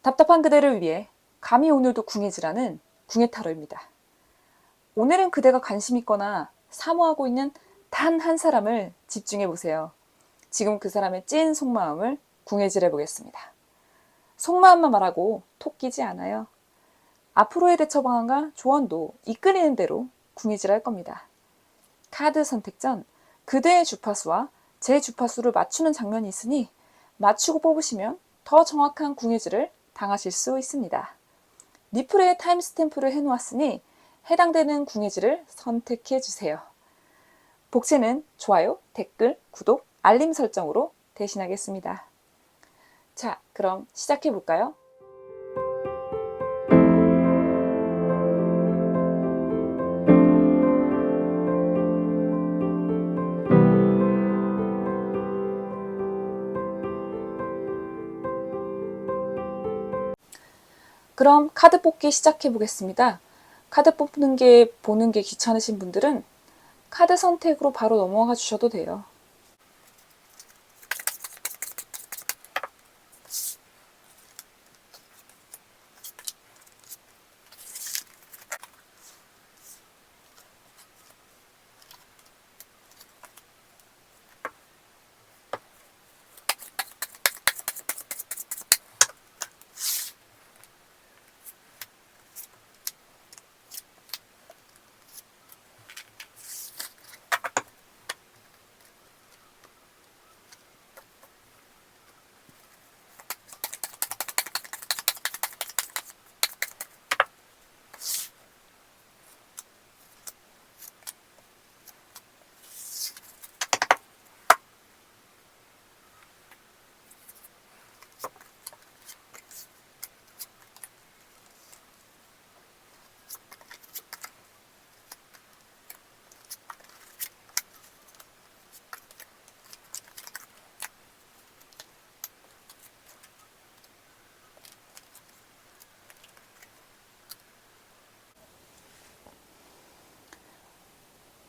답답한 그대를 위해 감히 오늘도 궁예지라는 궁예타로입니다. 오늘은 그대가 관심 있거나 사모하고 있는 단 한 사람을 집중해 보세요. 지금 그 사람의 찐 속마음을 궁예질해 보겠습니다. 속마음만 말하고 톡 끼지 않아요. 앞으로의 대처 방안과 조언도 이끌리는 대로 궁예질할 겁니다. 카드 선택 전 그대의 주파수와 제 주파수를 맞추는 장면이 있으니 맞추고 뽑으시면 더 정확한 궁예질을 당하실 수 있습니다. 리플에 타임스탬프를 해놓았으니 해당되는 궁예질을 선택해 주세요. 복제는 좋아요, 댓글, 구독, 알림 설정으로 대신하겠습니다. 자, 그럼 시작해 볼까요? 그럼 카드 뽑기 시작해 보겠습니다. 카드 뽑는 게 보는 게 귀찮으신 분들은 카드 선택으로 바로 넘어가 주셔도 돼요.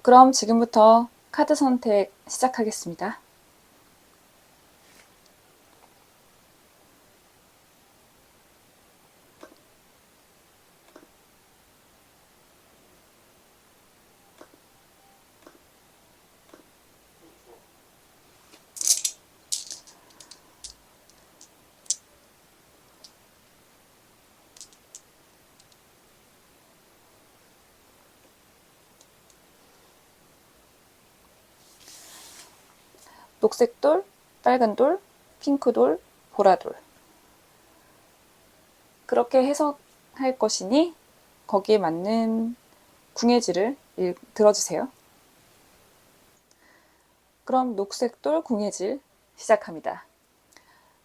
그럼 지금부터 카드 선택 시작하겠습니다. 녹색 돌, 빨간 돌, 핑크 돌, 보라 돌. 그렇게 해석할 것이니 거기에 맞는 궁예질을 들어주세요. 그럼 녹색 돌 궁예질 시작합니다.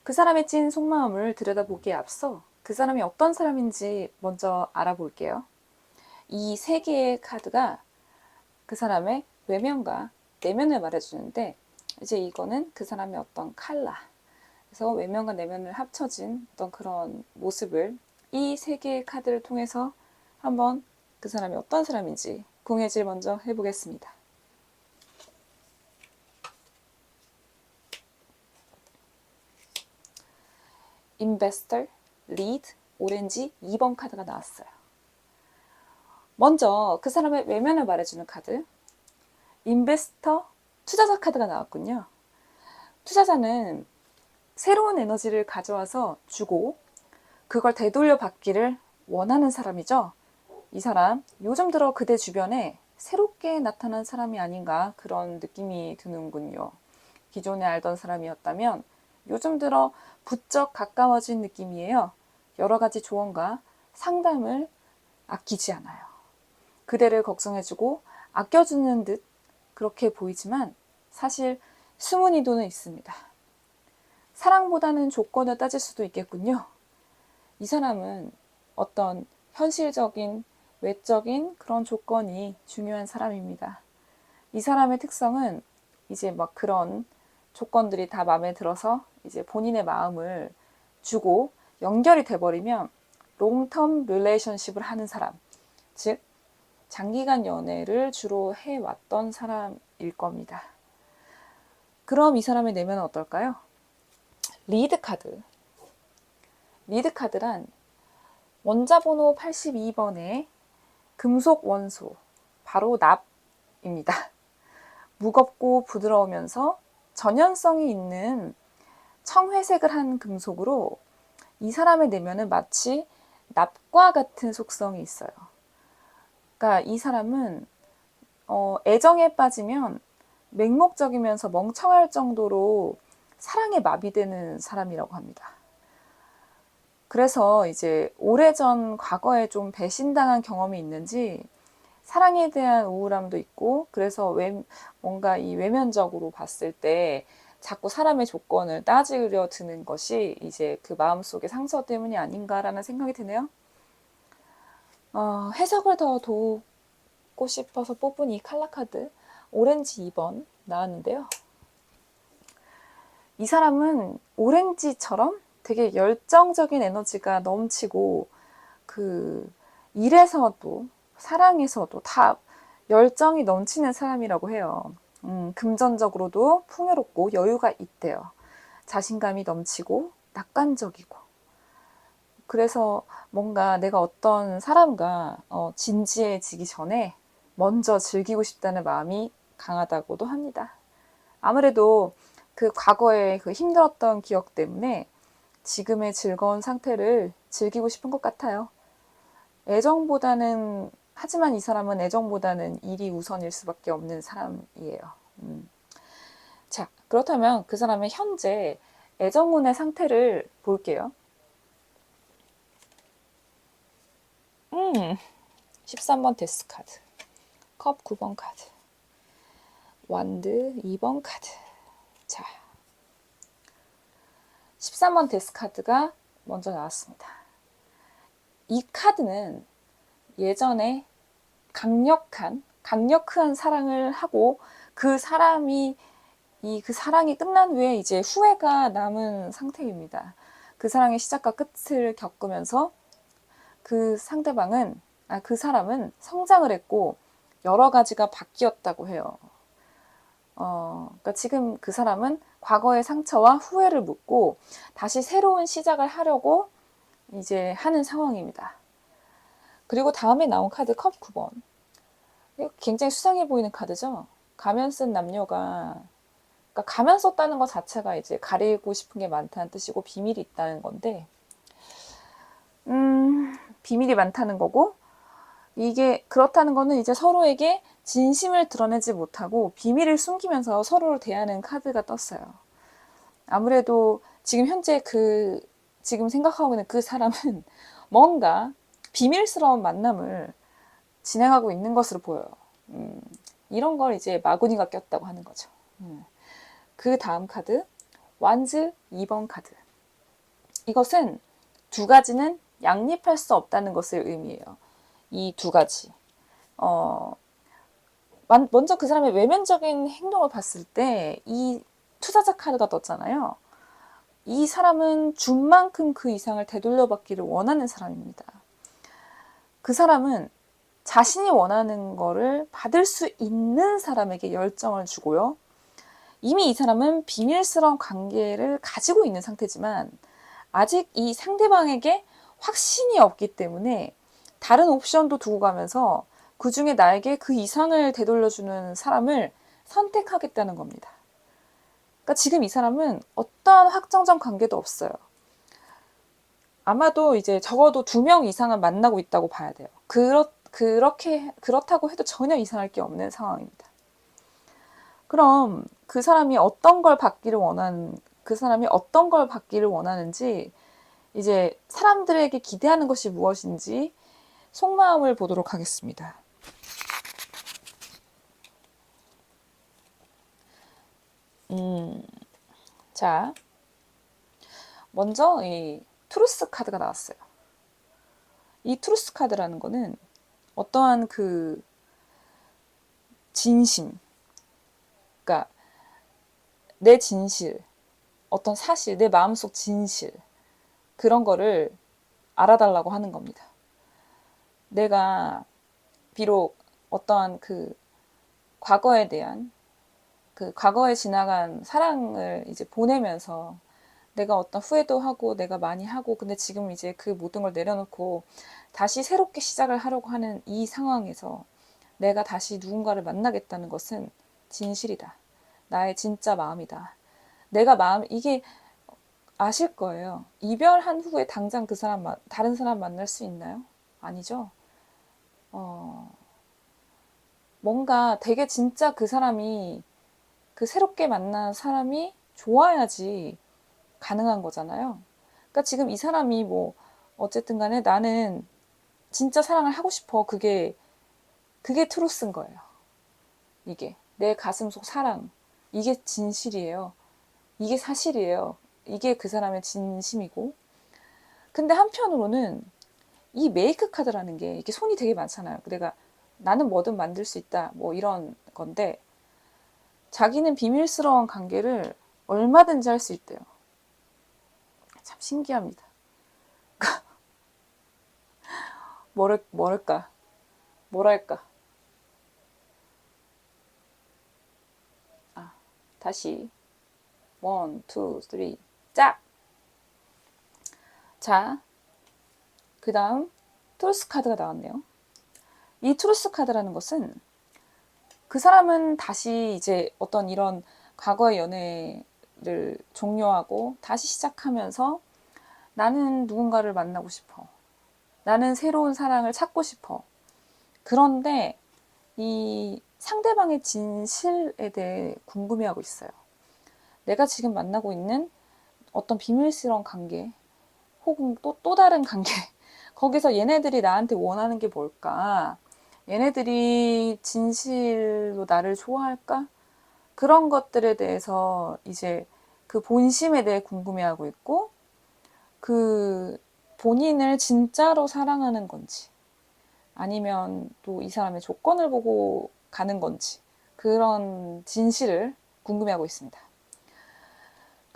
그 사람의 찐 속마음을 들여다보기에 앞서 그 사람이 어떤 사람인지 먼저 알아볼게요. 이 세 개의 카드가 그 사람의 외면과 내면을 말해주는데 이제 이거는 그 사람의 어떤 컬러, 그래서 외면과 내면을 합쳐진 어떤 그런 모습을 이 세 개의 카드를 통해서 한번 그 사람이 어떤 사람인지 궁예질 먼저 해보겠습니다. 인베스터, 리드, 오렌지 2번 카드가 나왔어요. 먼저 그 사람의 외면을 말해주는 카드, 인베스터, 투자자 카드가 나왔군요. 투자자는 새로운 에너지를 가져와서 주고 그걸 되돌려 받기를 원하는 사람이죠. 이 사람 요즘 들어 그대 주변에 새롭게 나타난 사람이 아닌가 그런 느낌이 드는군요. 기존에 알던 사람이었다면 요즘 들어 부쩍 가까워진 느낌이에요. 여러 가지 조언과 상담을 아끼지 않아요. 그대를 걱정해주고 아껴주는 듯 그렇게 보이지만 사실 숨은 의도는 있습니다. 사랑보다는 조건을 따질 수도 있겠군요. 이 사람은 어떤 현실적인, 외적인 그런 조건이 중요한 사람입니다. 이 사람의 특성은 이제 막 그런 조건들이 다 마음에 들어서 이제 본인의 마음을 주고 연결이 돼버리면 롱텀 릴레이션십을 하는 사람, 즉 장기간 연애를 주로 해왔던 사람일 겁니다. 그럼 이 사람의 내면은 어떨까요? 리드 카드. 리드 카드란 원자번호 82번의 금속 원소, 바로 납입니다. 무겁고 부드러우면서 전연성이 있는 청회색을 한 금속으로 이 사람의 내면은 마치 납과 같은 속성이 있어요. 그러니까 이 사람은 애정에 빠지면 맹목적이면서 멍청할 정도로 사랑에 마비되는 사람이라고 합니다. 그래서 이제 오래전 과거에 좀 배신당한 경험이 있는지 사랑에 대한 우울함도 있고, 그래서 뭔가 이 외면적으로 봤을 때 자꾸 사람의 조건을 따지려 드는 것이 이제 그 마음속의 상처 때문이 아닌가라는 생각이 드네요. 해석을 더 돕고 싶어서 뽑은 이 칼라 카드 오렌지 2번 나왔는데요. 이 사람은 오렌지처럼 되게 열정적인 에너지가 넘치고, 그 일에서도 사랑에서도 다 열정이 넘치는 사람이라고 해요. 금전적으로도 풍요롭고 여유가 있대요. 자신감이 넘치고 낙관적이고. 그래서 뭔가 내가 어떤 사람과 진지해지기 전에 먼저 즐기고 싶다는 마음이 강하다고도 합니다. 아무래도 그 과거의 그 힘들었던 기억 때문에 지금의 즐거운 상태를 즐기고 싶은 것 같아요. 하지만 이 사람은 애정보다는 일이 우선일 수밖에 없는 사람이에요. 자, 그렇다면 그 사람의 현재 애정운의 상태를 볼게요. 13번 데스 카드, 컵 9번 카드, 완드 2번 카드. 자, 13번 데스 카드가 먼저 나왔습니다. 이 카드는 예전에 강력한 사랑을 하고 그 사랑이 끝난 후에 이제 후회가 남은 상태입니다. 그 사랑의 시작과 끝을 겪으면서 그 사람은 성장을 했고 여러 가지가 바뀌었다고 해요. 그러니까 지금 그 사람은 과거의 상처와 후회를 묻고 다시 새로운 시작을 하려고 이제 하는 상황입니다. 그리고 다음에 나온 카드 컵 9번. 굉장히 수상해 보이는 카드죠. 가면 쓴 남녀가, 그러니까 가면 썼다는 것 자체가 이제 가리고 싶은 게 많다는 뜻이고 비밀이 있다는 건데, 비밀이 많다는 거고, 이게 그렇다는 거는 이제 서로에게 진심을 드러내지 못하고 비밀을 숨기면서 서로를 대하는 카드가 떴어요. 아무래도 지금 현재 지금 생각하고 있는 그 사람은 뭔가 비밀스러운 만남을 진행하고 있는 것으로 보여요. 이런 걸 이제 마구니가 꼈다고 하는 거죠. 그 다음 카드, 완즈 2번 카드. 이것은 두 가지는 양립할 수 없다는 것을 의미해요. 이 두 가지. 먼저 그 사람의 외면적인 행동을 봤을 때 이 투자자 카드가 떴잖아요. 이 사람은 준 만큼 그 이상을 되돌려받기를 원하는 사람입니다. 그 사람은 자신이 원하는 거를 받을 수 있는 사람에게 열정을 주고요. 이미 이 사람은 비밀스러운 관계를 가지고 있는 상태지만 아직 이 상대방에게 확신이 없기 때문에 다른 옵션도 두고 가면서 그 중에 나에게 그 이상을 되돌려주는 사람을 선택하겠다는 겁니다. 그러니까 지금 이 사람은 어떠한 확정적 관계도 없어요. 아마도 이제 적어도 2명 이상은 만나고 있다고 봐야 돼요. 그렇다고 해도 전혀 이상할 게 없는 상황입니다. 그럼 그 사람이 어떤 걸 받기를 원하는지, 이제 사람들에게 기대하는 것이 무엇인지 속마음을 보도록 하겠습니다. 자, 먼저 이 트루스 카드가 나왔어요. 이 트루스 카드라는 거는 어떠한 그 진심, 그러니까 내 진실, 어떤 사실, 내 마음속 진실, 그런 거를 알아달라고 하는 겁니다. 내가 비록 어떠한 그 과거에 대한 그 과거에 지나간 사랑을 이제 보내면서 내가 어떤 후회도 하고 내가 많이 하고 근데 지금 이제 그 모든 걸 내려놓고 다시 새롭게 시작을 하려고 하는 이 상황에서 내가 다시 누군가를 만나겠다는 것은 진실이다. 나의 진짜 마음이다. 내가 이게 아실 거예요. 이별한 후에 당장 그 사람, 다른 사람 만날 수 있나요? 아니죠. 뭔가 되게 진짜 그 사람이, 그 새롭게 만난 사람이 좋아야지 가능한 거잖아요. 그러니까 지금 이 사람이 뭐, 어쨌든 간에 나는 진짜 사랑을 하고 싶어. 그게 트루스인 거예요. 이게. 내 가슴 속 사랑. 이게 진실이에요. 이게 사실이에요. 이게 그 사람의 진심이고. 근데 한편으로는 이 메이크 카드라는 게 이게 손이 되게 많잖아요. 나는 뭐든 만들 수 있다. 뭐 이런 건데 자기는 비밀스러운 관계를 얼마든지 할 수 있대요. 참 신기합니다. 뭐랄까? 뭐랄까? 다시. 1, 2, 3. 짝! 자, 그 다음 트루스 카드가 나왔네요. 이 트루스 카드라는 것은 그 사람은 다시 이제 어떤 이런 과거의 연애를 종료하고 다시 시작하면서 나는 누군가를 만나고 싶어. 나는 새로운 사랑을 찾고 싶어. 그런데 이 상대방의 진실에 대해 궁금해하고 있어요. 내가 지금 만나고 있는 어떤 비밀스러운 관계 혹은 또 다른 관계 거기서 얘네들이 나한테 원하는 게 뭘까? 얘네들이 진실로 나를 좋아할까? 그런 것들에 대해서 이제 그 본심에 대해 궁금해하고 있고 그 본인을 진짜로 사랑하는 건지 아니면 또 이 사람의 조건을 보고 가는 건지 그런 진실을 궁금해하고 있습니다.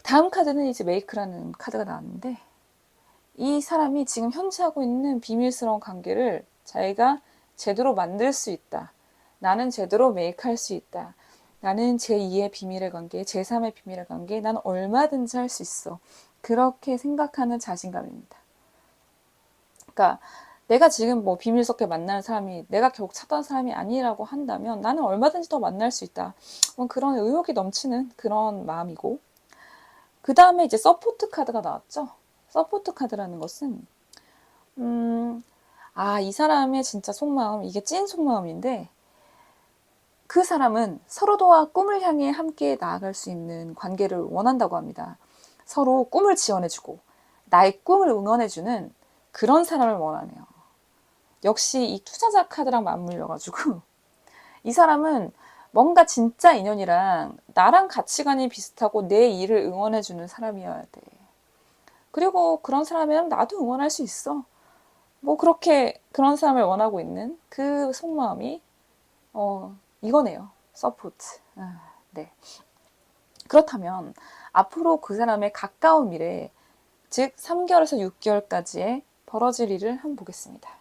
다음 카드는 이제 메이크라는 카드가 나왔는데 이 사람이 지금 현재 하고 있는 비밀스러운 관계를 자기가 제대로 만들 수 있다. 나는 제대로 메이크할 수 있다. 나는 제2의 비밀의 관계, 제3의 비밀의 관계, 나는 얼마든지 할 수 있어. 그렇게 생각하는 자신감입니다. 그러니까 내가 지금 뭐 비밀스럽게 만나는 사람이 내가 결국 찾던 사람이 아니라고 한다면 나는 얼마든지 더 만날 수 있다. 그런 의욕이 넘치는 그런 마음이고 그 다음에 이제 서포트 카드가 나왔죠. 서포트 카드라는 것은 이 사람의 진짜 속마음, 이게 찐 속마음인데 그 사람은 서로도와 꿈을 향해 함께 나아갈 수 있는 관계를 원한다고 합니다. 서로 꿈을 지원해주고 나의 꿈을 응원해주는 그런 사람을 원하네요. 역시 이 투자자 카드랑 맞물려가지고 이 사람은 뭔가 진짜 인연이랑 나랑 가치관이 비슷하고 내 일을 응원해주는 사람이어야 돼. 그리고 그런 사람이면 나도 응원할 수 있어. 뭐 그렇게 그런 사람을 원하고 있는 그 속마음이 이거네요. 서포트. 네. 그렇다면 앞으로 그 사람의 가까운 미래, 즉 3개월에서 6개월까지의 벌어질 일을 한번 보겠습니다.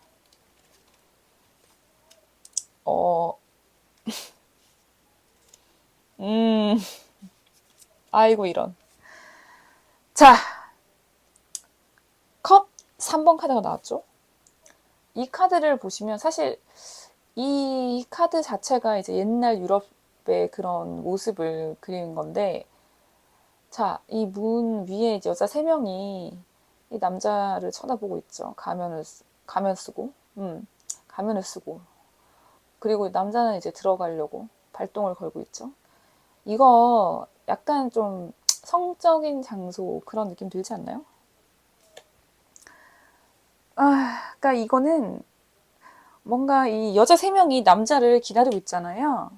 아이고 이런. 자, 컵 3번 카드가 나왔죠. 이 카드를 보시면 사실 이 카드 자체가 이제 옛날 유럽의 그런 모습을 그리는 건데, 자, 이 문 위에 이제 여자 3명이 이 남자를 쳐다보고 있죠. 가면을 쓰고, 가면을 쓰고. 그리고 남자는 이제 들어가려고 발동을 걸고 있죠. 이거 약간 좀 성적인 장소 그런 느낌 들지 않나요? 그러니까 이거는 뭔가 이 여자 3명이 남자를 기다리고 있잖아요.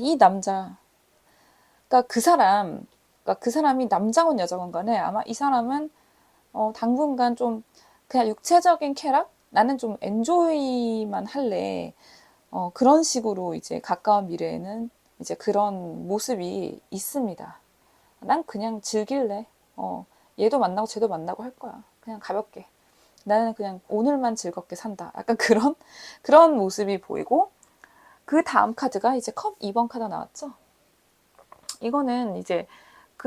이 남자. 그러니까 그 사람이 남자건 여자건 간에 아마 이 사람은 당분간 좀 그냥 육체적인 쾌락? 나는 좀 엔조이만 할래. 그런 식으로 이제 가까운 미래에는 이제 그런 모습이 있습니다. 난 그냥 즐길래. 얘도 만나고 쟤도 만나고 할 거야. 그냥 가볍게. 나는 그냥 오늘만 즐겁게 산다. 약간 그런 모습이 보이고, 그 다음 카드가 이제 컵 2번 카드 나왔죠. 이거는 이제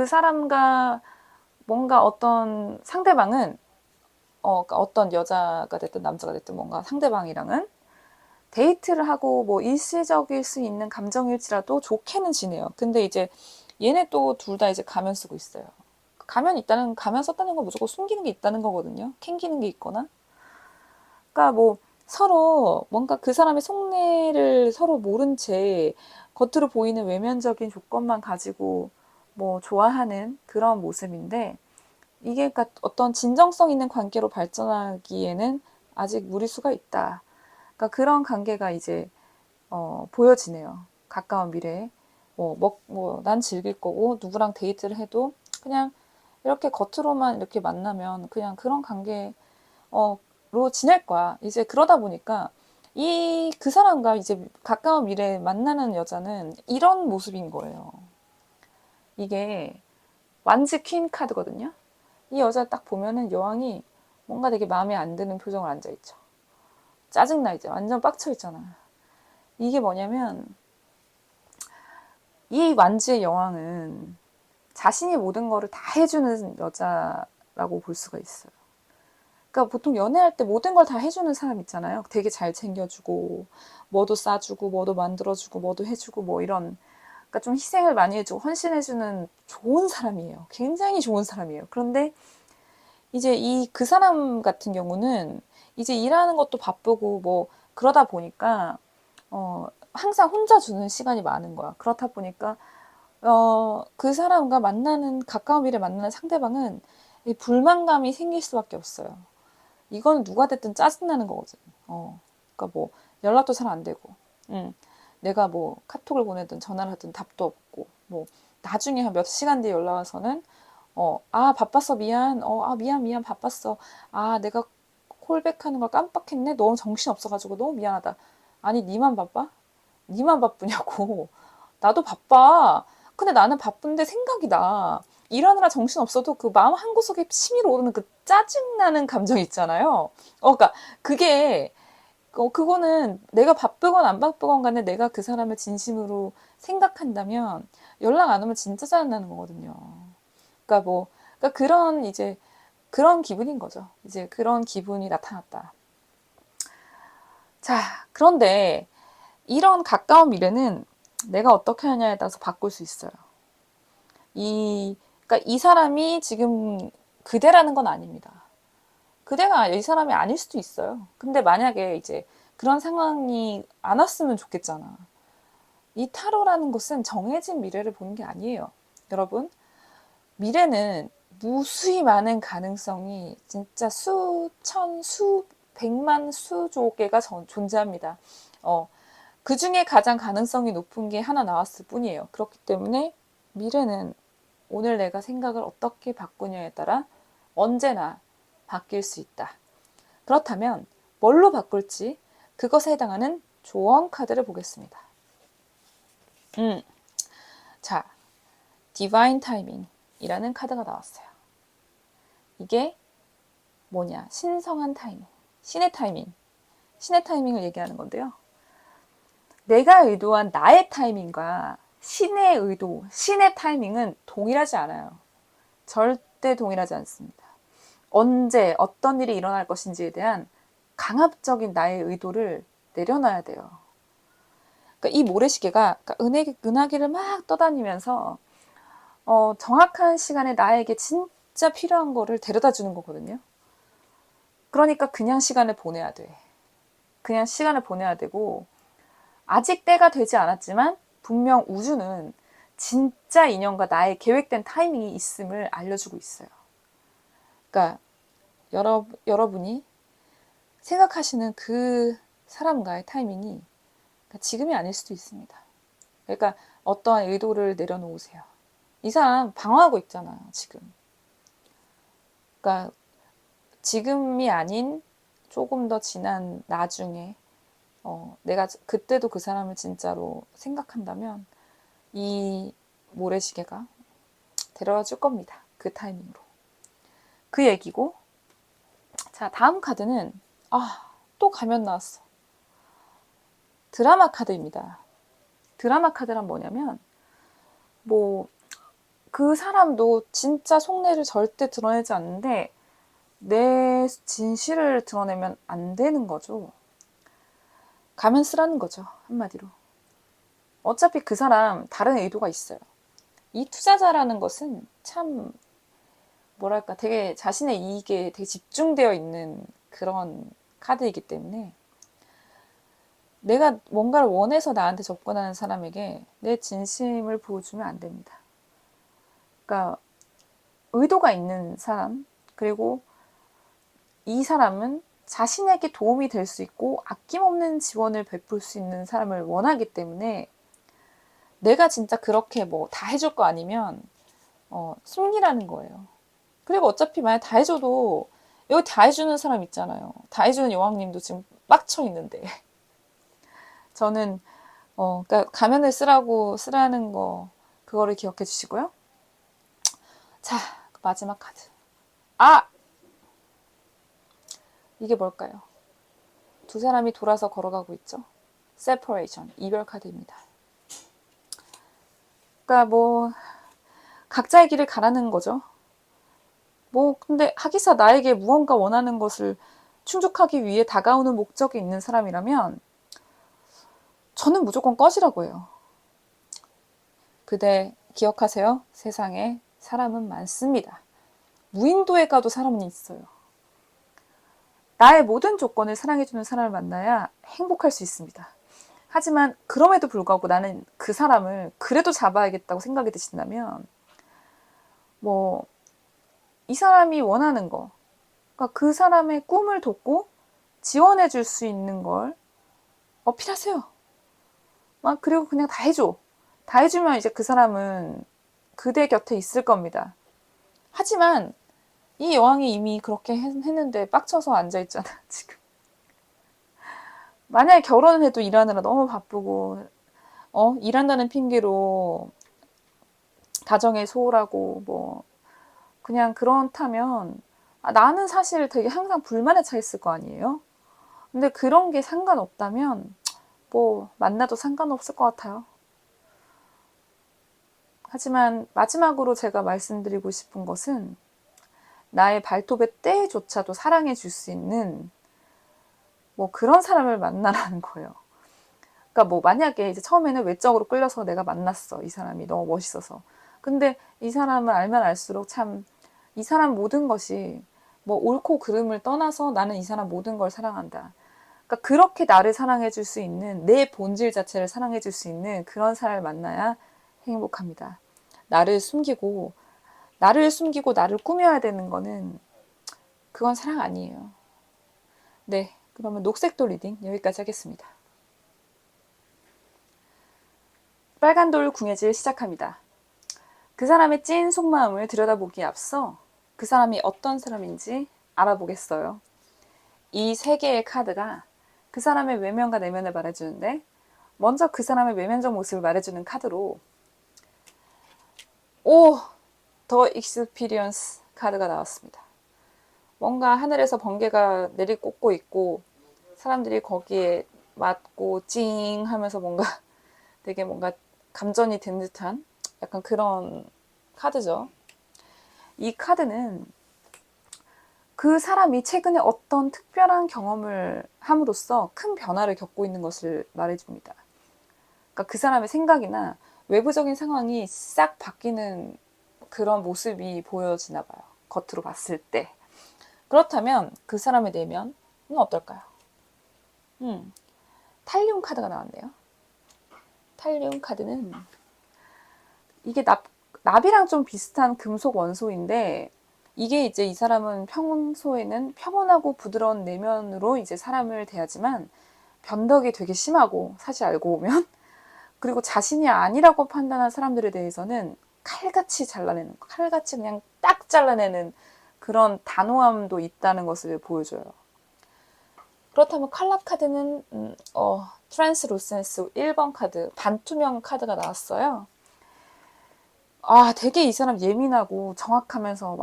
그 사람과 뭔가 어떤 상대방은 그러니까 어떤 여자가 됐든 남자가 됐든 뭔가 상대방이랑은 데이트를 하고 뭐 일시적일 수 있는 감정일지라도 좋게는 지내요. 근데 이제 얘네 또 둘 다 이제 가면 쓰고 있어요. 가면 썼다는 건 무조건 숨기는 게 있다는 거거든요. 캥기는 게 있거나. 그러니까 뭐 서로 뭔가 그 사람의 속내를 서로 모른 채 겉으로 보이는 외면적인 조건만 가지고 뭐 좋아하는 그런 모습인데, 이게 그러니까 어떤 진정성 있는 관계로 발전하기에는 아직 무리수가 있다. 그러니까 그런 관계가 이제 보여지네요. 가까운 미래에. 난 즐길 거고, 누구랑 데이트를 해도 그냥 이렇게 겉으로만 이렇게 만나면 그냥 그런 관계로 지낼 거야. 이제 그러다 보니까 그 사람과 이제 가까운 미래에 만나는 여자는 이런 모습인 거예요. 이게 완지 퀸 카드거든요. 이 여자 딱 보면은 여왕이 뭔가 되게 마음에 안 드는 표정을 앉아있죠. 짜증나, 이제 완전 빡쳐 있잖아. 이게 뭐냐면 이 완지의 여왕은 자신이 모든 거를 다 해주는 여자라고 볼 수가 있어요. 그러니까 보통 연애할 때 모든 걸 다 해주는 사람 있잖아요. 되게 잘 챙겨주고, 뭐도 싸주고, 뭐도 만들어주고, 뭐도 해주고, 뭐 이런. 그러니까 좀 희생을 많이 해주고, 헌신해주는 좋은 사람이에요. 굉장히 좋은 사람이에요. 그런데 이제 그 사람 같은 경우는 이제 일하는 것도 바쁘고, 뭐, 그러다 보니까, 항상 혼자 주는 시간이 많은 거야. 그렇다 보니까, 그 사람과 가까운 미래 만나는 상대방은 이 불만감이 생길 수밖에 없어요. 이건 누가 됐든 짜증나는 거거든. 그러니까 뭐 연락도 잘 안 되고, 내가 뭐 카톡을 보내든 전화를 하든 답도 없고, 뭐 나중에 한 몇 시간 뒤에 연락 와서는 바빴어, 미안. 미안, 바빴어. 내가 콜백하는 걸 깜빡했네. 너무 정신 없어가지고 너무 미안하다. 아니, 니만 바빠? 니만 바쁘냐고. 나도 바빠. 근데 나는 바쁜데 생각이 나. 일하느라 정신 없어도 그 마음 한구석에 치밀어 오르는 그 짜증나는 감정 있잖아요. 그러니까 그게 그거는 내가 바쁘건 안 바쁘건 간에 내가 그 사람을 진심으로 생각한다면 연락 안 오면 진짜 짜증나는 거거든요. 그러니까 그러니까 그런 기분인 거죠. 이제 그런 기분이 나타났다. 자, 그런데 이런 가까운 미래는 내가 어떻게 하냐에 따라서 바꿀 수 있어요. 그러니까 이 사람이 지금 그대라는 건 아닙니다. 그대가 이 사람이 아닐 수도 있어요. 근데 만약에 이제 그런 상황이 안 왔으면 좋겠잖아. 이 타로라는 것은 정해진 미래를 보는 게 아니에요. 여러분, 미래는 무수히 많은 가능성이 진짜 수천, 수백만, 수조 개가 존재합니다. 그 중에 가장 가능성이 높은 게 하나 나왔을 뿐이에요. 그렇기 때문에 미래는 오늘 내가 생각을 어떻게 바꾸냐에 따라 언제나 바뀔 수 있다. 그렇다면 뭘로 바꿀지 그것에 해당하는 조언 카드를 보겠습니다. 자, 디바인 타이밍이라는 카드가 나왔어요. 이게 뭐냐? 신성한 타이밍, 신의 타이밍을 얘기하는 건데요. 내가 의도한 나의 타이밍과 신의 의도, 신의 타이밍은 동일하지 않아요. 절대 동일하지 않습니다. 언제 어떤 일이 일어날 것인지에 대한 강압적인 나의 의도를 내려놔야 돼요. 그러니까 이 모래시계가 은하계를 막 떠다니면서 정확한 시간에 나에게 진짜 필요한 거를 데려다 주는 거거든요. 그러니까 그냥 시간을 보내야 돼. 그냥 시간을 보내야 되고, 아직 때가 되지 않았지만 분명 우주는 진짜 인연과 나의 계획된 타이밍이 있음을 알려주고 있어요. 그러니까 여러분이 생각하시는 그 사람과의 타이밍이 지금이 아닐 수도 있습니다. 그러니까 어떠한 의도를 내려놓으세요. 이 사람 방황하고 있잖아요, 지금. 그러니까 지금이 아닌 조금 더 지난 나중에 내가 그때도 그 사람을 진짜로 생각한다면 이 모래시계가 데려다 줄 겁니다. 그 타이밍으로. 그 얘기고, 자, 다음 카드는 또 가면 나왔어. 드라마 카드입니다. 드라마 카드란 뭐냐면 그 사람도 진짜 속내를 절대 드러내지 않는데 내 진실을 드러내면 안 되는 거죠. 가면 쓰라는 거죠, 한마디로. 어차피 그 사람 다른 의도가 있어요. 이 투자자라는 것은 참 뭐랄까 되게 자신의 이익에 되게 집중되어 있는 그런 카드이기 때문에 내가 뭔가를 원해서 나한테 접근하는 사람에게 내 진심을 보여주면 안 됩니다. 그러니까 의도가 있는 사람, 그리고 이 사람은 자신에게 도움이 될 수 있고 아낌없는 지원을 베풀 수 있는 사람을 원하기 때문에 내가 진짜 그렇게 뭐 다 해줄 거 아니면 숨기라는 거예요. 그리고 어차피 만약 다 해줘도 여기 다 해주는 사람 있잖아요. 다 해주는 여왕님도 지금 빡쳐 있는데 저는 그러니까 가면을 쓰라는 거 그거를 기억해 주시고요. 자, 마지막 카드. 이게 뭘까요? 두 사람이 돌아서 걸어가고 있죠. separation, 이별 카드입니다. 그러니까 뭐 각자의 길을 가라는 거죠. 뭐 근데 하기사 나에게 무언가 원하는 것을 충족하기 위해 다가오는 목적이 있는 사람이라면 저는 무조건 꺼지라고 해요. 그대 기억하세요. 세상에 사람은 많습니다. 무인도에 가도 사람은 있어요. 나의 모든 조건을 사랑해주는 사람을 만나야 행복할 수 있습니다. 하지만 그럼에도 불구하고 나는 그 사람을 그래도 잡아야겠다고 생각이 드신다면 뭐 이 사람이 원하는 거, 그러니까 그 사람의 꿈을 돕고 지원해 줄 수 있는 걸 어필하세요. 그리고 그냥 다 해줘. 다 해주면 이제 그 사람은 그대 곁에 있을 겁니다. 하지만 이 여왕이 이미 그렇게 했는데 빡쳐서 앉아있잖아, 지금. 만약에 결혼을 해도 일하느라 너무 바쁘고, 일한다는 핑계로 가정에 소홀하고, 뭐, 그냥 그렇다면, 나는 사실 되게 항상 불만에 차 있을 거 아니에요? 근데 그런 게 상관없다면, 뭐, 만나도 상관없을 것 같아요. 하지만 마지막으로 제가 말씀드리고 싶은 것은, 나의 발톱의 때조차도 사랑해 줄 수 있는 뭐 그런 사람을 만나라는 거예요. 그러니까 뭐 만약에 이제 처음에는 외적으로 끌려서 내가 만났어. 이 사람이 너무 멋있어서. 근데 이 사람을 알면 알수록 참 이 사람 모든 것이 뭐 옳고 그름을 떠나서 나는 이 사람 모든 걸 사랑한다. 그러니까 그렇게 나를 사랑해 줄 수 있는 내 본질 자체를 사랑해 줄 수 있는 그런 사람을 만나야 행복합니다. 나를 숨기고 나를 꾸며야 되는 거는 그건 사랑 아니에요. 네, 그러면 녹색돌 리딩 여기까지 하겠습니다. 빨간 돌 궁예질 시작합니다. 그 사람의 찐 속마음을 들여다보기에 앞서 그 사람이 어떤 사람인지 알아보겠어요. 이 세 개의 카드가 그 사람의 외면과 내면을 말해주는데 먼저 그 사람의 외면적 모습을 말해주는 카드로 더 익스피리언스 카드가 나왔습니다. 뭔가 하늘에서 번개가 내리꽂고 있고 사람들이 거기에 맞고 찡 하면서 뭔가 되게 뭔가 감전이 된 듯한 약간 그런 카드죠. 이 카드는 그 사람이 최근에 어떤 특별한 경험을 함으로써 큰 변화를 겪고 있는 것을 말해줍니다. 그러니까 그 사람의 생각이나 외부적인 상황이 싹 바뀌는 그런 모습이 보여지나 봐요. 겉으로 봤을 때. 그렇다면 그 사람의 내면은 어떨까요? 탈륨 카드가 나왔네요. 탈륨 카드는 이게 납이랑 좀 비슷한 금속 원소인데 이게 이제 이 사람은 평소에는 평온하고 부드러운 내면으로 이제 사람을 대하지만 변덕이 되게 심하고 사실 알고 보면 그리고 자신이 아니라고 판단한 사람들에 대해서는 칼같이 잘라내는 칼같이 그냥 딱 잘라내는 그런 단호함도 있다는 것을 보여줘요. 그렇다면 칼라 카드는 트랜스루센스 1번 카드 반투명 카드가 나왔어요. 되게 이 사람 예민하고 정확하면서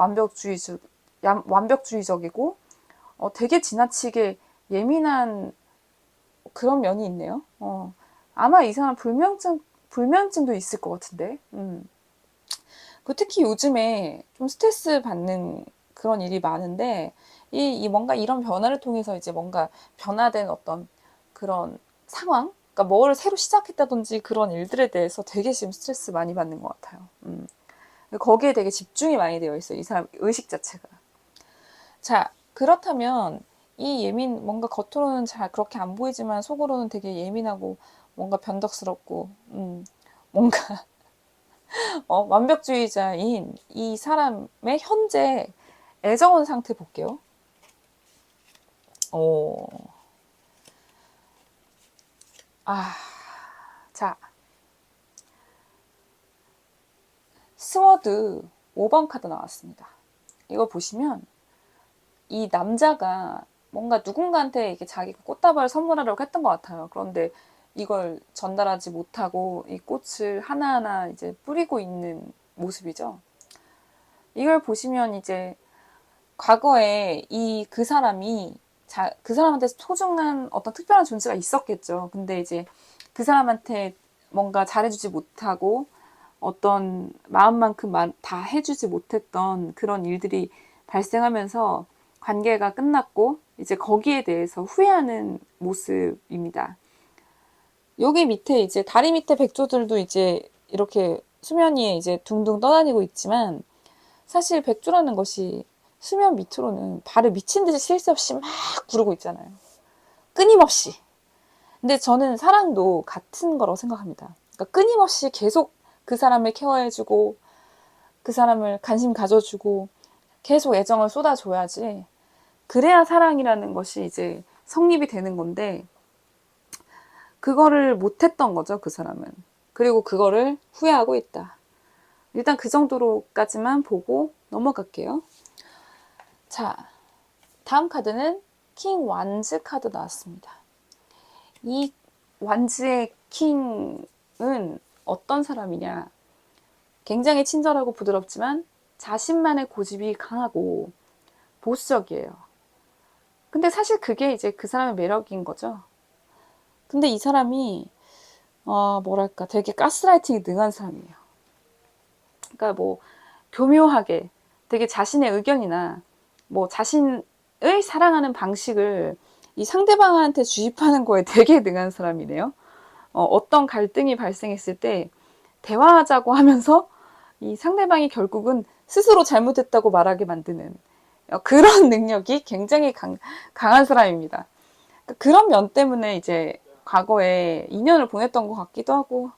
완벽주의적이고 되게 지나치게 예민한 그런 면이 있네요. 아마 이 사람 불면증도 있을 것 같은데. 특히 요즘에 좀 스트레스 받는 그런 일이 많은데, 이 뭔가 이런 변화를 통해서 이제 뭔가 변화된 어떤 그런 상황? 그러니까 뭘 새로 시작했다든지 그런 일들에 대해서 되게 지금 스트레스 많이 받는 것 같아요. 거기에 되게 집중이 많이 되어 있어요. 이 사람 의식 자체가. 자, 그렇다면 이 뭔가 겉으로는 잘 그렇게 안 보이지만 속으로는 되게 예민하고 뭔가 변덕스럽고, 뭔가 완벽주의자인 이 사람의 현재 애정원 상태 볼게요. 오, 아, 자, 스워드 5번 카드 나왔습니다. 이거 보시면 이 남자가 뭔가 누군가한테 이게 자기가 꽃다발을 선물하려고 했던 것 같아요. 그런데 이걸 전달하지 못하고 이 꽃을 하나하나 이제 뿌리고 있는 모습이죠. 이걸 보시면 이제 과거에 그 사람이 그 사람한테 소중한 어떤 특별한 존재가 있었겠죠. 근데 이제 그 사람한테 뭔가 잘해주지 못하고 어떤 마음만큼 다 해주지 못했던 그런 일들이 발생하면서 관계가 끝났고 이제 거기에 대해서 후회하는 모습입니다. 여기 밑에 이제 다리 밑에 백조들도 이제 이렇게 수면 위에 이제 둥둥 떠다니고 있지만 사실 백조라는 것이 수면 밑으로는 발을 미친 듯이 쉴 새 없이 막 구르고 있잖아요. 끊임없이. 근데 저는 사랑도 같은 거라고 생각합니다. 그러니까 끊임없이 계속 그 사람을 케어해주고 그 사람을 관심 가져주고 계속 애정을 쏟아줘야지. 그래야 사랑이라는 것이 이제 성립이 되는 건데 그거를 못했던 거죠, 그 사람은. 그리고 그거를 후회하고 있다. 일단 그 정도로까지만 보고 넘어갈게요. 자, 다음 카드는 킹 완즈 카드 나왔습니다. 이 완즈의 킹은 어떤 사람이냐? 굉장히 친절하고 부드럽지만 자신만의 고집이 강하고 보수적이에요. 근데 사실 그게 이제 그 사람의 매력인 거죠. 근데 이 사람이 뭐랄까 되게 가스라이팅이 능한 사람이에요. 그러니까 뭐 교묘하게 되게 자신의 의견이나 뭐 자신을 사랑하는 방식을 이 상대방한테 주입하는 거에 되게 능한 사람이네요. 어떤 갈등이 발생했을 때 대화하자고 하면서 이 상대방이 결국은 스스로 잘못했다고 말하게 만드는 그런 능력이 굉장히 강한 사람입니다. 그런 면 때문에 이제 과거에 인연을 보냈던 것 같기도 하고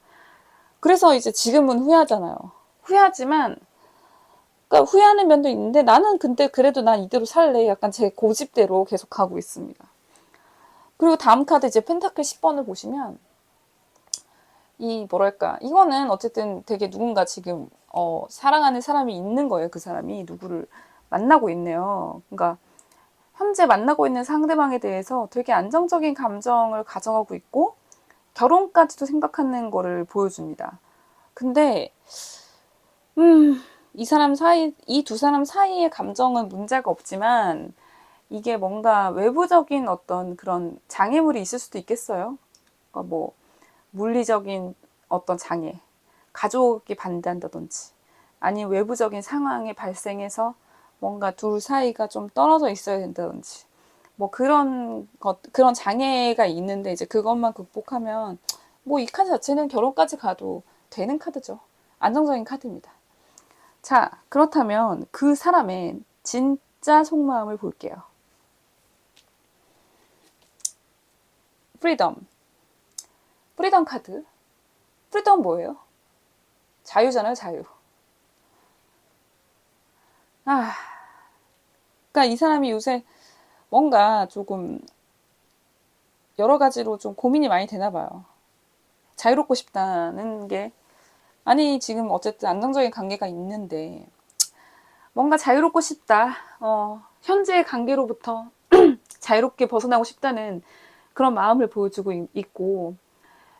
그래서 이제 지금은 후회하잖아요. 후회하지만 그러니까 후회하는 면도 있는데 나는 근데 그래도 난 이대로 살래. 약간 제 고집대로 계속 가고 있습니다. 그리고 다음 카드 이제 펜타클 10번을 보시면 이 뭐랄까 이거는 어쨌든 되게 누군가 지금 사랑하는 사람이 있는 거예요. 그 사람이 누구를 만나고 있네요. 그러니까 현재 만나고 있는 상대방에 대해서 되게 안정적인 감정을 가져가고 있고 결혼까지도 생각하는 거를 보여줍니다. 근데 이 두 사람 사이의 감정은 문제가 없지만 이게 뭔가 외부적인 어떤 그런 장애물이 있을 수도 있겠어요. 그러니까 뭐 물리적인 어떤 장애, 가족이 반대한다든지 아니면 외부적인 상황이 발생해서 뭔가 둘 사이가 좀 떨어져 있어야 된다든지 뭐 그런 장애가 있는데 이제 그것만 극복하면 뭐 이 카드 자체는 결혼까지 가도 되는 카드죠. 안정적인 카드입니다. 자, 그렇다면 그 사람의 진짜 속마음을 볼게요. 프리덤. 프리덤 카드. 프리덤 뭐예요? 자유잖아요, 자유. 그러니까 이 사람이 요새 뭔가 조금 여러 가지로 좀 고민이 많이 되나 봐요. 자유롭고 싶다는 게 아니 지금 어쨌든 안정적인 관계가 있는데 뭔가 자유롭고 싶다. 현재의 관계로부터 자유롭게 벗어나고 싶다는 그런 마음을 보여주고 있고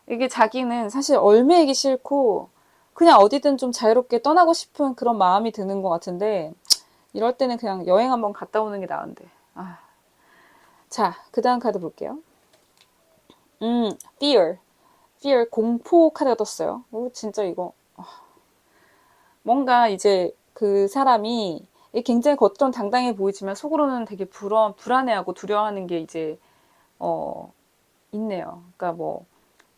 이게 자기는 사실 얽매이기 싫고 그냥 어디든 좀 자유롭게 떠나고 싶은 그런 마음이 드는 것 같은데 이럴 때는 그냥 여행 한번 갔다 오는 게 나은데. 자, 그 다음 카드 볼게요. fear. fear, 공포 카드가 떴어요. 진짜 이거. 뭔가 이제 그 사람이 굉장히 겉으로는 당당해 보이지만 속으로는 되게 불안해하고 두려워하는 게 이제 있네요. 그러니까 뭐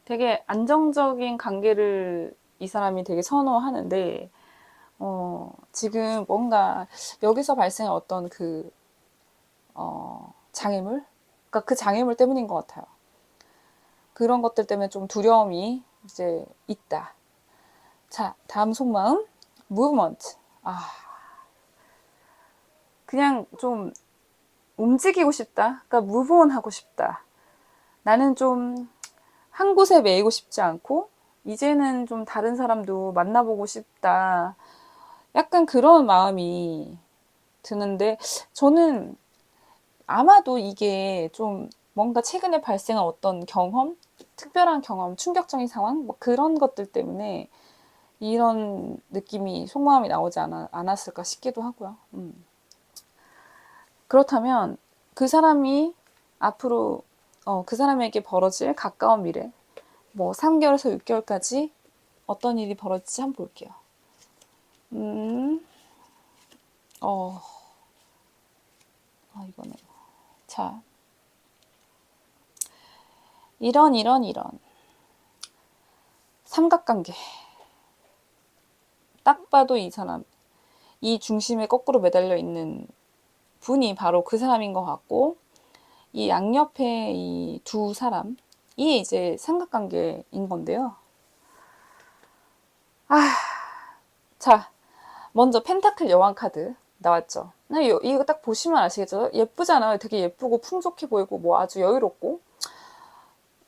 되게 안정적인 관계를 이 사람이 되게 선호하는데 지금 뭔가 여기서 발생한 어떤 장애물? 그러니까 그 장애물 때문인 것 같아요. 그런 것들 때문에 좀 두려움이 이제 있다. 자, 다음 속마음. movement. 그냥 좀 움직이고 싶다. 그러니까 move on 하고 싶다. 나는 좀 한 곳에 매이고 싶지 않고, 이제는 좀 다른 사람도 만나보고 싶다. 약간 그런 마음이 드는데, 저는 아마도 이게 좀 뭔가 최근에 발생한 어떤 경험, 특별한 경험, 충격적인 상황, 뭐 그런 것들 때문에 이런 느낌이, 속마음이 나오지 않았을까 싶기도 하고요. 그렇다면 그 사람이 앞으로 그 사람에게 벌어질 가까운 미래, 뭐 3개월에서 6개월까지 어떤 일이 벌어질지 한번 볼게요. 이거는 자, 이런 삼각관계. 딱 봐도 이 사람, 이 중심에 거꾸로 매달려 있는 분이 바로 그 사람인 것 같고, 이 양옆에 이 두 사람이 이제 삼각관계인 건데요. 자, 먼저 펜타클 여왕 카드 나왔죠. 이거 딱 보시면 아시겠죠? 예쁘잖아요. 되게 예쁘고 풍족해 보이고 뭐 아주 여유롭고.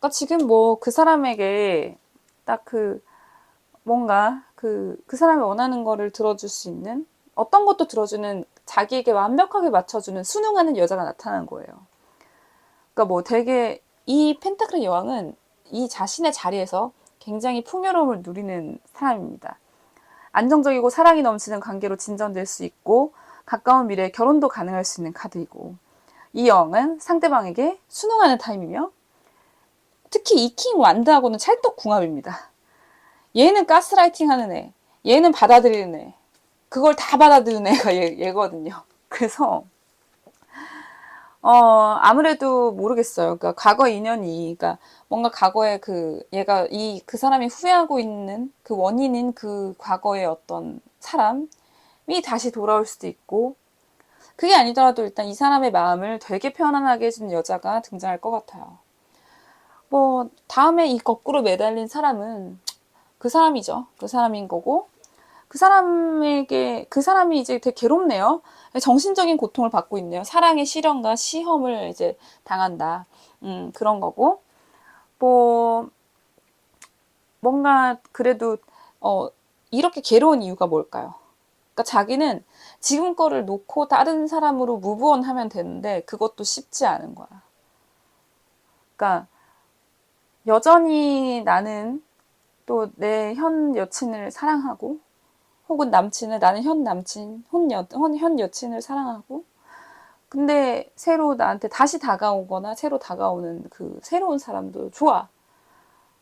그러니까 지금 뭐 그 사람에게 딱 뭔가 그 사람이 원하는 거를 들어줄 수 있는, 어떤 것도 들어주는, 자기에게 완벽하게 맞춰주는, 순응하는 여자가 나타나는 거예요. 그러니까 뭐 되게 이 펜타클의 여왕은 이 자신의 자리에서 굉장히 풍요로움을 누리는 사람입니다. 안정적이고 사랑이 넘치는 관계로 진전될 수 있고 가까운 미래에 결혼도 가능할 수 있는 카드이고, 이 여왕은 상대방에게 순응하는 타입이며 특히 이 킹 완드하고는 찰떡궁합입니다. 얘는 가스라이팅 하는 애, 얘는 받아들이는 애, 그걸 다 받아들이는 애가 얘거든요. 그래서 아무래도 모르겠어요. 그러니까 과거 인연이, 그러니까 뭔가 과거에 얘가 그 사람이 후회하고 있는 그 원인인 그 과거의 어떤 사람이 다시 돌아올 수도 있고, 그게 아니더라도 일단 이 사람의 마음을 되게 편안하게 해주는 여자가 등장할 것 같아요. 뭐 다음에 이 거꾸로 매달린 사람은 그 사람이죠. 그 사람인 거고, 그 사람이 이제 되게 괴롭네요. 정신적인 고통을 받고 있네요. 사랑의 시련과 시험을 이제 당한다. 그런 거고, 뭐, 뭔가 그래도, 이렇게 괴로운 이유가 뭘까요? 그러니까 자기는 지금 거를 놓고 다른 사람으로 무브온 하면 되는데, 그것도 쉽지 않은 거야. 그러니까, 여전히 나는 또 내 현 여친을 사랑하고, 혹은 나는 현 남친, 현 여친을 사랑하고, 근데 새로 나한테 다시 다가오거나 새로 다가오는 그 새로운 사람도 좋아.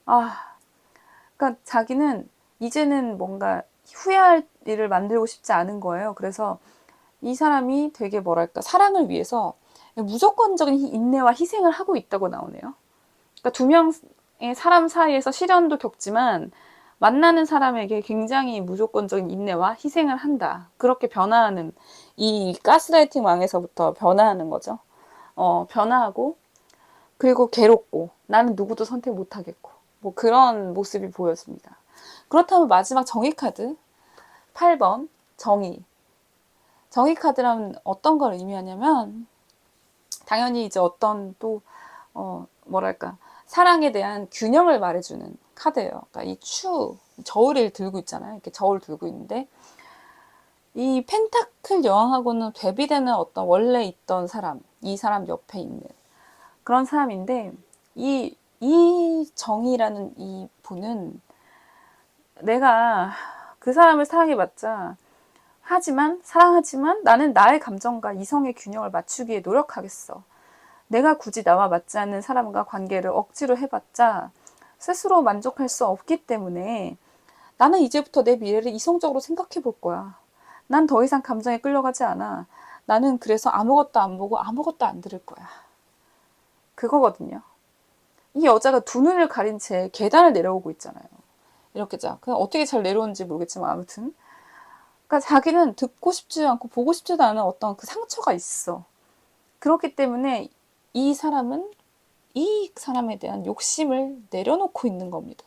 그러니까 자기는 이제는 뭔가 후회할 일을 만들고 싶지 않은 거예요. 그래서 이 사람이 되게 뭐랄까, 사랑을 위해서 무조건적인 인내와 희생을 하고 있다고 나오네요. 그러니까 두 명의 사람 사이에서 시련도 겪지만 만나는 사람에게 굉장히 무조건적인 인내와 희생을 한다. 그렇게 변화하는, 이 가스라이팅 왕에서부터 변화하는 거죠. 변화하고, 그리고 괴롭고, 나는 누구도 선택 못하겠고, 뭐 그런 모습이 보였습니다. 그렇다면 마지막 정의 카드, 8번, 정의. 정의 카드라면 어떤 걸 의미하냐면, 당연히 이제 어떤 또, 뭐랄까, 사랑에 대한 균형을 말해주는 카드예요. 그러니까 저울을 들고 있잖아요. 이렇게 저울 들고 있는데, 이 펜타클 여왕하고는 대비되는 어떤 원래 있던 사람, 이 사람 옆에 있는 그런 사람인데, 이 정의라는 이 분은 내가 그 사람을 사랑해봤자, 사랑하지만 나는 나의 감정과 이성의 균형을 맞추기에 노력하겠어. 내가 굳이 나와 맞지 않는 사람과 관계를 억지로 해봤자 스스로 만족할 수 없기 때문에 나는 이제부터 내 미래를 이성적으로 생각해 볼 거야. 난 더 이상 감정에 끌려가지 않아. 나는 그래서 아무것도 안 보고 아무것도 안 들을 거야. 그거거든요. 이 여자가 두 눈을 가린 채 계단을 내려오고 있잖아요. 이렇게 그냥 어떻게 잘 내려오는지 모르겠지만 아무튼. 그러니까 자기는 듣고 싶지 않고 보고 싶지도 않은 어떤 그 상처가 있어. 그렇기 때문에 이 사람은 이 사람에 대한 욕심을 내려놓고 있는 겁니다.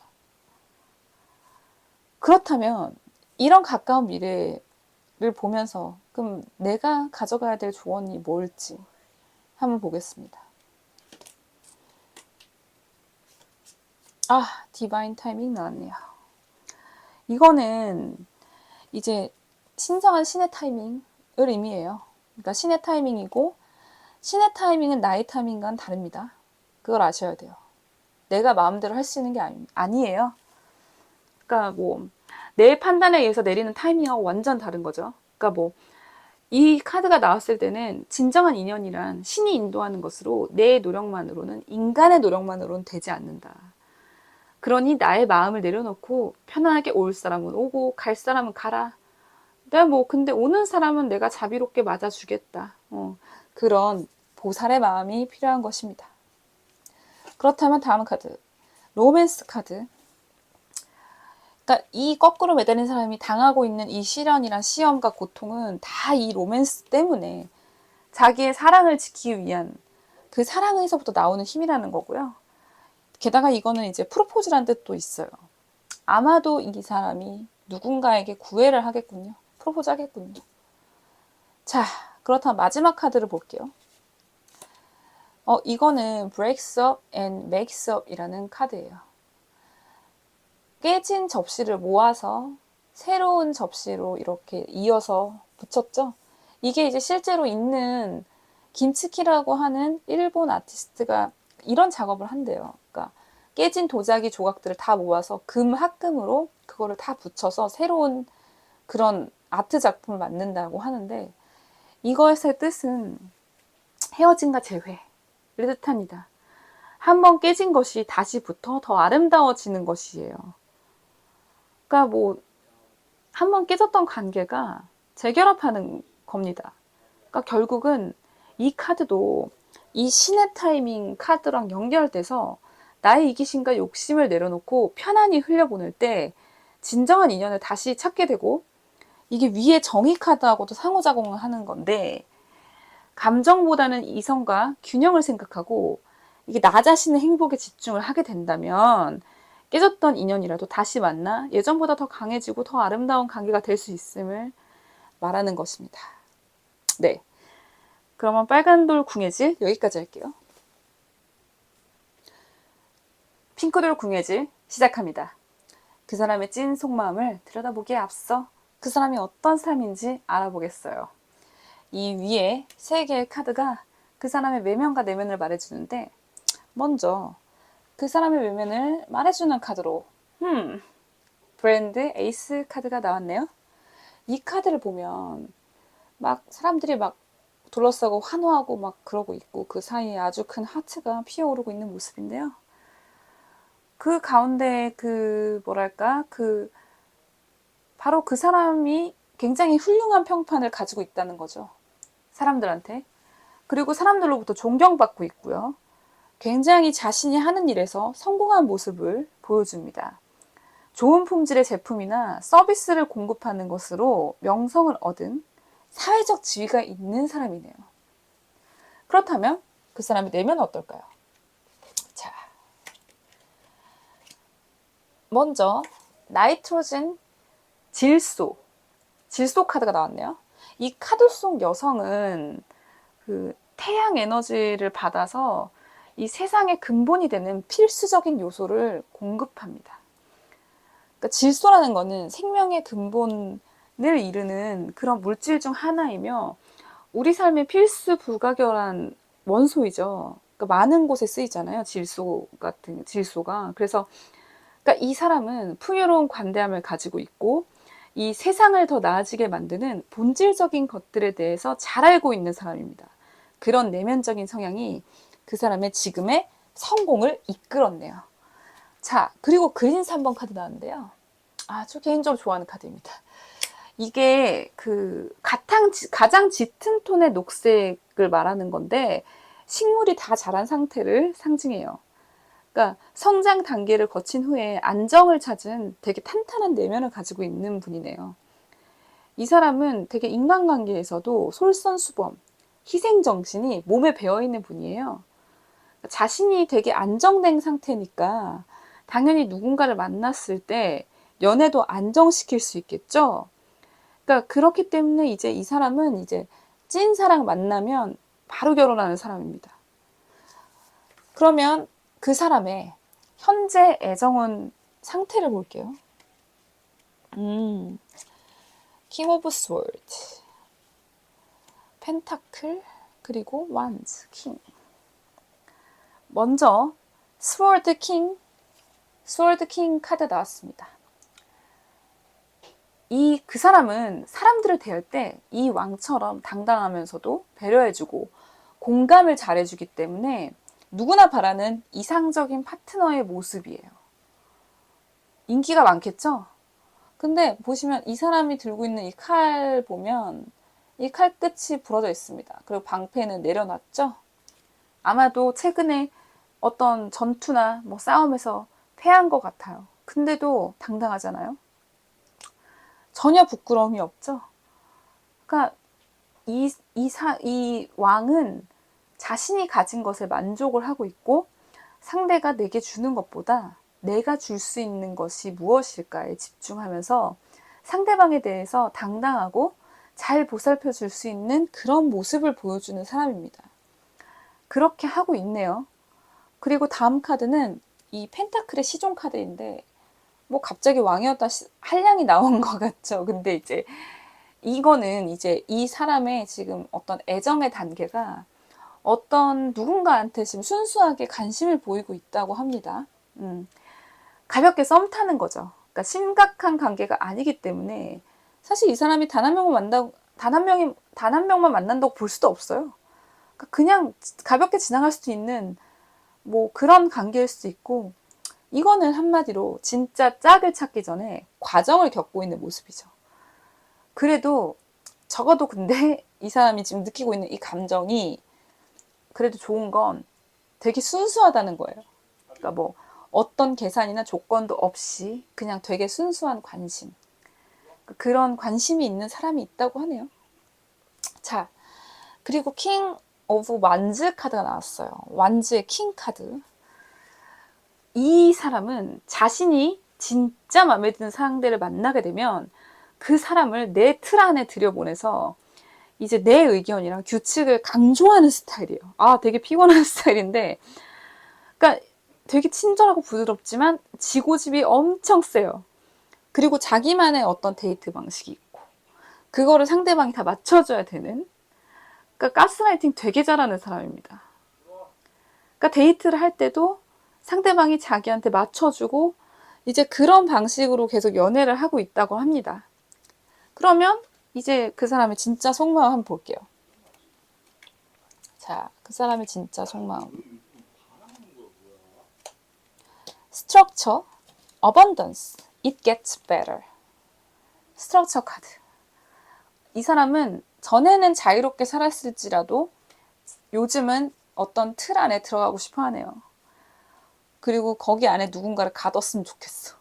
그렇다면 이런 가까운 미래를 보면서 그럼 내가 가져가야 될 조언이 뭘지 한번 보겠습니다. 디바인 타이밍 나왔네요. 이거는 이제 신성한 신의 타이밍을 의미해요. 그러니까 신의 타이밍이고, 신의 타이밍은 나의 타이밍과는 다릅니다. 그걸 아셔야 돼요. 내가 마음대로 할 수 있는 게 아니에요. 그러니까 내 판단에 의해서 내리는 타이밍하고 완전 다른 거죠. 그러니까 이 카드가 나왔을 때는 진정한 인연이란 신이 인도하는 것으로 내 노력만으로는, 인간의 노력만으로는 되지 않는다. 그러니 나의 마음을 내려놓고 편안하게 올 사람은 오고 갈 사람은 가라. 근데 오는 사람은 내가 자비롭게 맞아주겠다. 그런 보살의 마음이 필요한 것입니다. 그렇다면 다음 카드, 로맨스 카드. 그러니까 이 거꾸로 매달린 사람이 당하고 있는 이 시련이란 시험과 고통은 다 이 로맨스 때문에 자기의 사랑을 지키기 위한 그 사랑에서부터 나오는 힘이라는 거고요. 게다가 이거는 이제 프로포즈란 뜻도 있어요. 아마도 이 사람이 누군가에게 구애를 하겠군요. 프로포즈 하겠군요. 자, 그렇다면 마지막 카드를 볼게요. 이거는 breaks up and makes up 이라는 카드예요. 깨진 접시를 모아서 새로운 접시로 이렇게 이어서 붙였죠. 이게 이제 실제로 있는 김츠키라고 하는 일본 아티스트가 이런 작업을 한대요. 그러니까 깨진 도자기 조각들을 다 모아서 금합금으로 그거를 다 붙여서 새로운 그런 아트 작품을 만든다고 하는데, 이것의 뜻은 헤어짐과 재회를 뜻합니다. 한번 깨진 것이 다시 붙어 더 아름다워지는 것이에요. 그러니까 한번 깨졌던 관계가 재결합하는 겁니다. 그러니까 결국은 이 카드도 이 신의 타이밍 카드랑 연결돼서 나의 이기심과 욕심을 내려놓고 편안히 흘려보낼 때 진정한 인연을 다시 찾게 되고, 이게 위에 정의 카드하고도 상호작용을 하는 건데, 감정보다는 이성과 균형을 생각하고 이게 나 자신의 행복에 집중을 하게 된다면 깨졌던 인연이라도 다시 만나 예전보다 더 강해지고 더 아름다운 관계가 될 수 있음을 말하는 것입니다. 네, 그러면 빨간돌 궁예질 여기까지 할게요. 핑크돌 궁예질 시작합니다. 그 사람의 찐 속마음을 들여다보기에 앞서 그 사람이 어떤 사람인지 알아보겠어요. 이 위에 3개의 카드가 그 사람의 외면과 내면을 말해주는데, 먼저 그 사람의 외면을 말해주는 카드로 브랜드 에이스 카드가 나왔네요. 이 카드를 보면 사람들이 둘러싸고 환호하고 그러고 있고, 그 사이에 아주 큰 하트가 피어오르고 있는 모습인데요. 그 가운데 바로 그 사람이 굉장히 훌륭한 평판을 가지고 있다는 거죠. 사람들한테. 그리고 사람들로부터 존경받고 있고요. 굉장히 자신이 하는 일에서 성공한 모습을 보여줍니다. 좋은 품질의 제품이나 서비스를 공급하는 것으로 명성을 얻은 사회적 지위가 있는 사람이네요. 그렇다면 그 사람의 내면은 어떨까요? 자, 먼저 나이트로젠 질소 카드가 나왔네요. 이 카드 속 여성은 그 태양 에너지를 받아서 이 세상의 근본이 되는 필수적인 요소를 공급합니다. 그러니까 질소라는 거는 생명의 근본을 이루는 그런 물질 중 하나이며 우리 삶의 필수 불가결한 원소이죠. 그러니까 많은 곳에 쓰이잖아요. 질소가. 그래서 그러니까 이 사람은 풍요로운 관대함을 가지고 있고 이 세상을 더 나아지게 만드는 본질적인 것들에 대해서 잘 알고 있는 사람입니다. 그런 내면적인 성향이 그 사람의 지금의 성공을 이끌었네요. 자, 그리고 그린 3번 카드 나왔는데요. 아주 개인적으로 좋아하는 카드입니다. 이게 가장 짙은 톤의 녹색을 말하는 건데 식물이 다 자란 상태를 상징해요. 그러니까 성장 단계를 거친 후에 안정을 찾은 되게 탄탄한 내면을 가지고 있는 분이네요. 이 사람은 되게 인간관계에서도 솔선수범, 희생정신이 몸에 배어있는 분이에요. 자신이 되게 안정된 상태니까 당연히 누군가를 만났을 때 연애도 안정시킬 수 있겠죠. 그러니까 그렇기 때문에 이제 이 사람은 이제 찐사랑 만나면 바로 결혼하는 사람입니다. 그러면 그 사람의 현재 애정은 상태를 볼게요. 킹 오브 스월드, 펜타클, 그리고 완즈, 킹. 먼저 스월드 킹 카드 나왔습니다. 그 사람은 사람들을 대할 때 이 왕처럼 당당하면서도 배려해주고 공감을 잘해주기 때문에 누구나 바라는 이상적인 파트너의 모습이에요. 인기가 많겠죠? 근데 보시면 이 사람이 들고 있는 이 칼 보면 이 칼 끝이 부러져 있습니다. 그리고 방패는 내려놨죠? 아마도 최근에 어떤 전투나 뭐 싸움에서 패한 것 같아요. 근데도 당당하잖아요? 전혀 부끄러움이 없죠? 그러니까 이 왕은 자신이 가진 것에 만족을 하고 있고 상대가 내게 주는 것보다 내가 줄 수 있는 것이 무엇일까에 집중하면서 상대방에 대해서 당당하고 잘 보살펴 줄 수 있는 그런 모습을 보여주는 사람입니다. 그렇게 하고 있네요. 그리고 다음 카드는 이 펜타클의 시종 카드인데 뭐 갑자기 왕이었다 한량이 나온 것 같죠. 근데 이제 이거는 이제 이 사람의 지금 어떤 애정의 단계가 어떤 누군가한테 지금 순수하게 관심을 보이고 있다고 합니다. 가볍게 썸 타는 거죠. 그러니까 심각한 관계가 아니기 때문에 사실 이 사람이 단 한 명만 만난다고 볼 수도 없어요. 그러니까 그냥 가볍게 지나갈 수도 있는 뭐 그런 관계일 수도 있고, 이거는 한마디로 진짜 짝을 찾기 전에 과정을 겪고 있는 모습이죠. 그래도 적어도 근데 이 사람이 지금 느끼고 있는 이 감정이 그래도 좋은 건 되게 순수하다는 거예요. 그러니까 뭐 어떤 계산이나 조건도 없이 그냥 되게 순수한 관심, 그런 관심이 있는 사람이 있다고 하네요. 자, 그리고 킹 오브 완즈 카드가 나왔어요. 완즈의 킹 카드. 이 사람은 자신이 진짜 마음에 드는 상대를 만나게 되면 그 사람을 내 틀 안에 들여보내서 이제 내 의견이랑 규칙을 강조하는 스타일이에요. 아, 되게 피곤한 스타일인데, 그러니까 되게 친절하고 부드럽지만 지고집이 엄청 세요. 그리고 자기만의 어떤 데이트 방식이 있고, 그거를 상대방이 다 맞춰줘야 되는, 그러니까 가스라이팅 되게 잘하는 사람입니다. 그러니까 데이트를 할 때도 상대방이 자기한테 맞춰주고 이제 그런 방식으로 계속 연애를 하고 있다고 합니다. 그러면 이제 그 사람의 진짜 속마음 한번 볼게요. 자, 그 사람의 진짜 속마음. Structure, Abundance, It Gets Better. 스트럭처 카드. 이 사람은 전에는 자유롭게 살았을지라도 요즘은 어떤 틀 안에 들어가고 싶어 하네요. 그리고 거기 안에 누군가를 가뒀으면 좋겠어.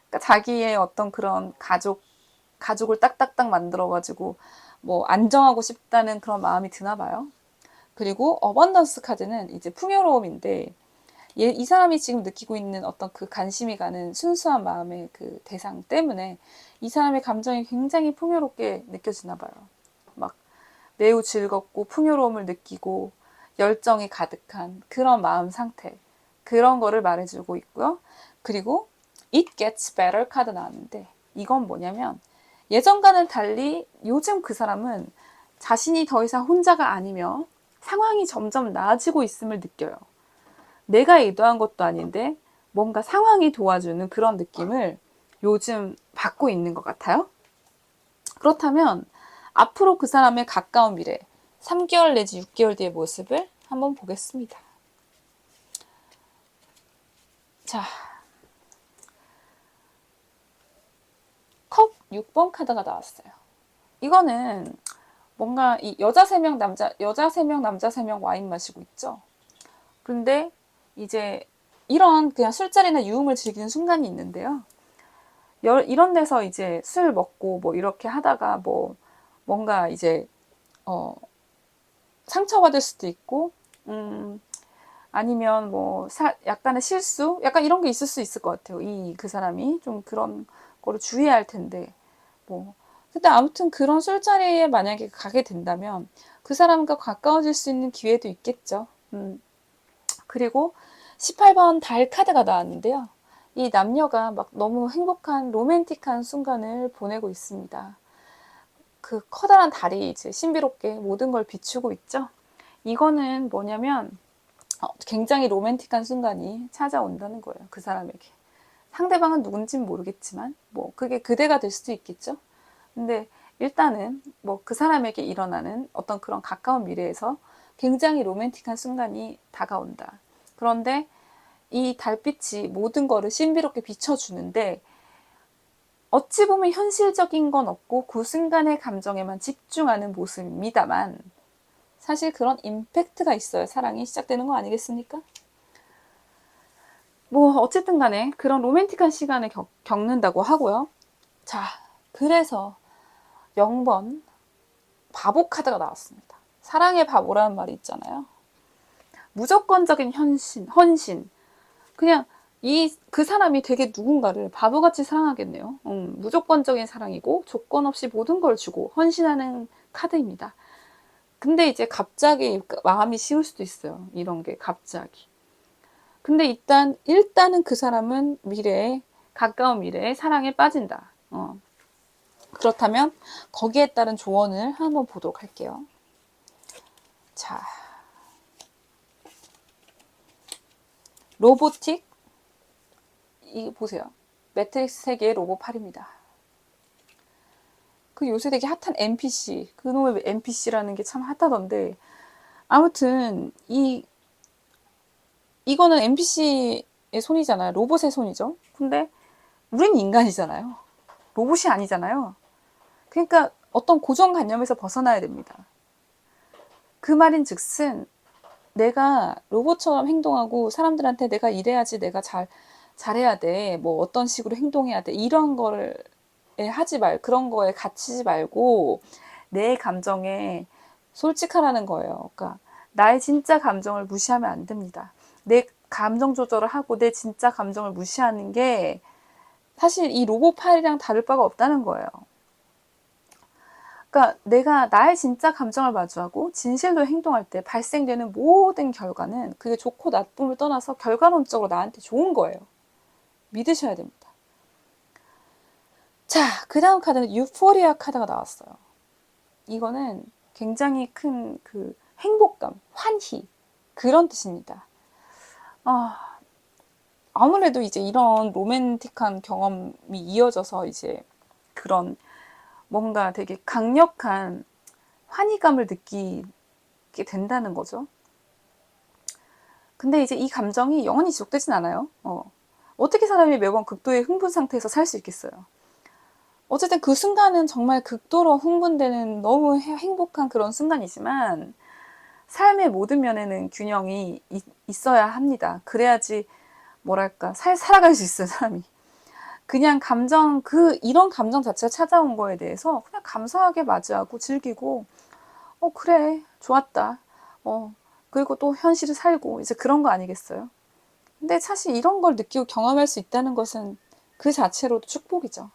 그러니까 자기의 어떤 그런 가족을 딱딱딱 만들어가지고 뭐 안정하고 싶다는 그런 마음이 드나 봐요. 그리고 어번던스 카드는 이제 풍요로움인데 이 사람이 지금 느끼고 있는 어떤 그 관심이 가는 순수한 마음의 그 대상 때문에 이 사람의 감정이 굉장히 풍요롭게 느껴지나 봐요. 막 매우 즐겁고 풍요로움을 느끼고 열정이 가득한 그런 마음 상태, 그런 거를 말해주고 있고요. 그리고 It Gets Better 카드 나왔는데 이건 뭐냐면 예전과는 달리 요즘 그 사람은 자신이 더 이상 혼자가 아니며 상황이 점점 나아지고 있음을 느껴요. 내가 의도한 것도 아닌데 뭔가 상황이 도와주는 그런 느낌을 요즘 받고 있는 것 같아요. 그렇다면 앞으로 그 사람의 가까운 미래, 3개월 내지 6개월 뒤의 모습을 한번 보겠습니다. 자, 6번 카드가 나왔어요. 이거는 뭔가 이 여자 3명, 남자 3명, 남자 3명 와인 마시고 있죠. 그런데 이제 이런 그냥 술자리나 유흥을 즐기는 순간이 있는데요. 이런 데서 이제 술 먹고 뭐 이렇게 하다가 뭐 뭔가 이제 상처받을 수도 있고, 아니면 뭐 약간의 실수, 약간 이런 게 있을 수 있을 것 같아요. 그 사람이 좀 그런 거를 주의해야 할 텐데, 뭐 근데 아무튼 그런 술자리에 만약에 가게 된다면 그 사람과 가까워질 수 있는 기회도 있겠죠. 그리고 18번 달 카드가 나왔는데요. 이 남녀가 막 너무 행복한 로맨틱한 순간을 보내고 있습니다. 그 커다란 달이 이제 신비롭게 모든 걸 비추고 있죠. 이거는 뭐냐면 굉장히 로맨틱한 순간이 찾아온다는 거예요. 그 사람에게. 상대방은 누군지는 모르겠지만 뭐 그게 그대가 될 수도 있겠죠. 근데 일단은 뭐 그 사람에게 일어나는 어떤 그런 가까운 미래에서 굉장히 로맨틱한 순간이 다가온다. 그런데 이 달빛이 모든 거를 신비롭게 비춰주는데 어찌 보면 현실적인 건 없고 그 순간의 감정에만 집중하는 모습입니다만 사실 그런 임팩트가 있어야 사랑이 시작되는 거 아니겠습니까? 뭐 어쨌든 간에 그런 로맨틱한 시간을 겪는다고 하고요. 자, 그래서 0번 바보 카드가 나왔습니다. 사랑의 바보라는 말이 있잖아요. 무조건적인 헌신. 그냥 그 사람이 되게 누군가를 바보같이 사랑하겠네요. 무조건적인 사랑이고 조건 없이 모든 걸 주고 헌신하는 카드입니다. 근데 이제 갑자기 마음이 식을 수도 있어요. 이런 게 갑자기. 근데 일단은 그 사람은 가까운 미래에 사랑에 빠진다. 그렇다면 거기에 따른 조언을 한번 보도록 할게요. 자, 로보틱, 이거 보세요. 매트릭스 세계의 로봇 8입니다. 그 요새 되게 핫한 NPC, 그놈의 NPC라는 게 참 핫하던데, 아무튼 이거는 NPC의 손이잖아요. 로봇의 손이죠. 근데 우린 인간이잖아요. 로봇이 아니잖아요. 그러니까 어떤 고정관념에서 벗어나야 됩니다. 그 말인즉슨 내가 로봇처럼 행동하고 사람들한테 내가 이래야지 내가 잘해야 돼. 뭐 어떤 식으로 행동해야 돼. 이런 거를 그런 거에 갇히지 말고 내 감정에 솔직하라는 거예요. 그러니까 나의 진짜 감정을 무시하면 안 됩니다. 내 감정 조절을 하고 내 진짜 감정을 무시하는 게 사실 이 로봇 파일이랑 다를 바가 없다는 거예요. 그러니까 내가 나의 진짜 감정을 마주하고 진실로 행동할 때 발생되는 모든 결과는 그게 좋고 나쁨을 떠나서 결과론적으로 나한테 좋은 거예요. 믿으셔야 됩니다. 자, 그 다음 카드는 유포리아 카드가 나왔어요. 이거는 굉장히 큰 그 행복감, 환희 그런 뜻입니다. 아무래도 이제 이런 로맨틱한 경험이 이어져서 이제 그런 뭔가 되게 강력한 환희감을 느끼게 된다는 거죠. 근데 이제 이 감정이 영원히 지속되진 않아요. 어떻게 사람이 매번 극도의 흥분 상태에서 살 수 있겠어요. 어쨌든 그 순간은 정말 극도로 흥분되는 너무 행복한 그런 순간이지만 삶의 모든 면에는 균형이 있어야 합니다. 그래야지 뭐랄까 살아갈 수 있어요, 사람이. 그냥 이런 감정 자체가 찾아온 거에 대해서 그냥 감사하게 맞이하고 즐기고 그래 좋았다. 그리고 또 현실을 살고 이제 그런 거 아니겠어요? 근데 사실 이런 걸 느끼고 경험할 수 있다는 것은 그 자체로도 축복이죠.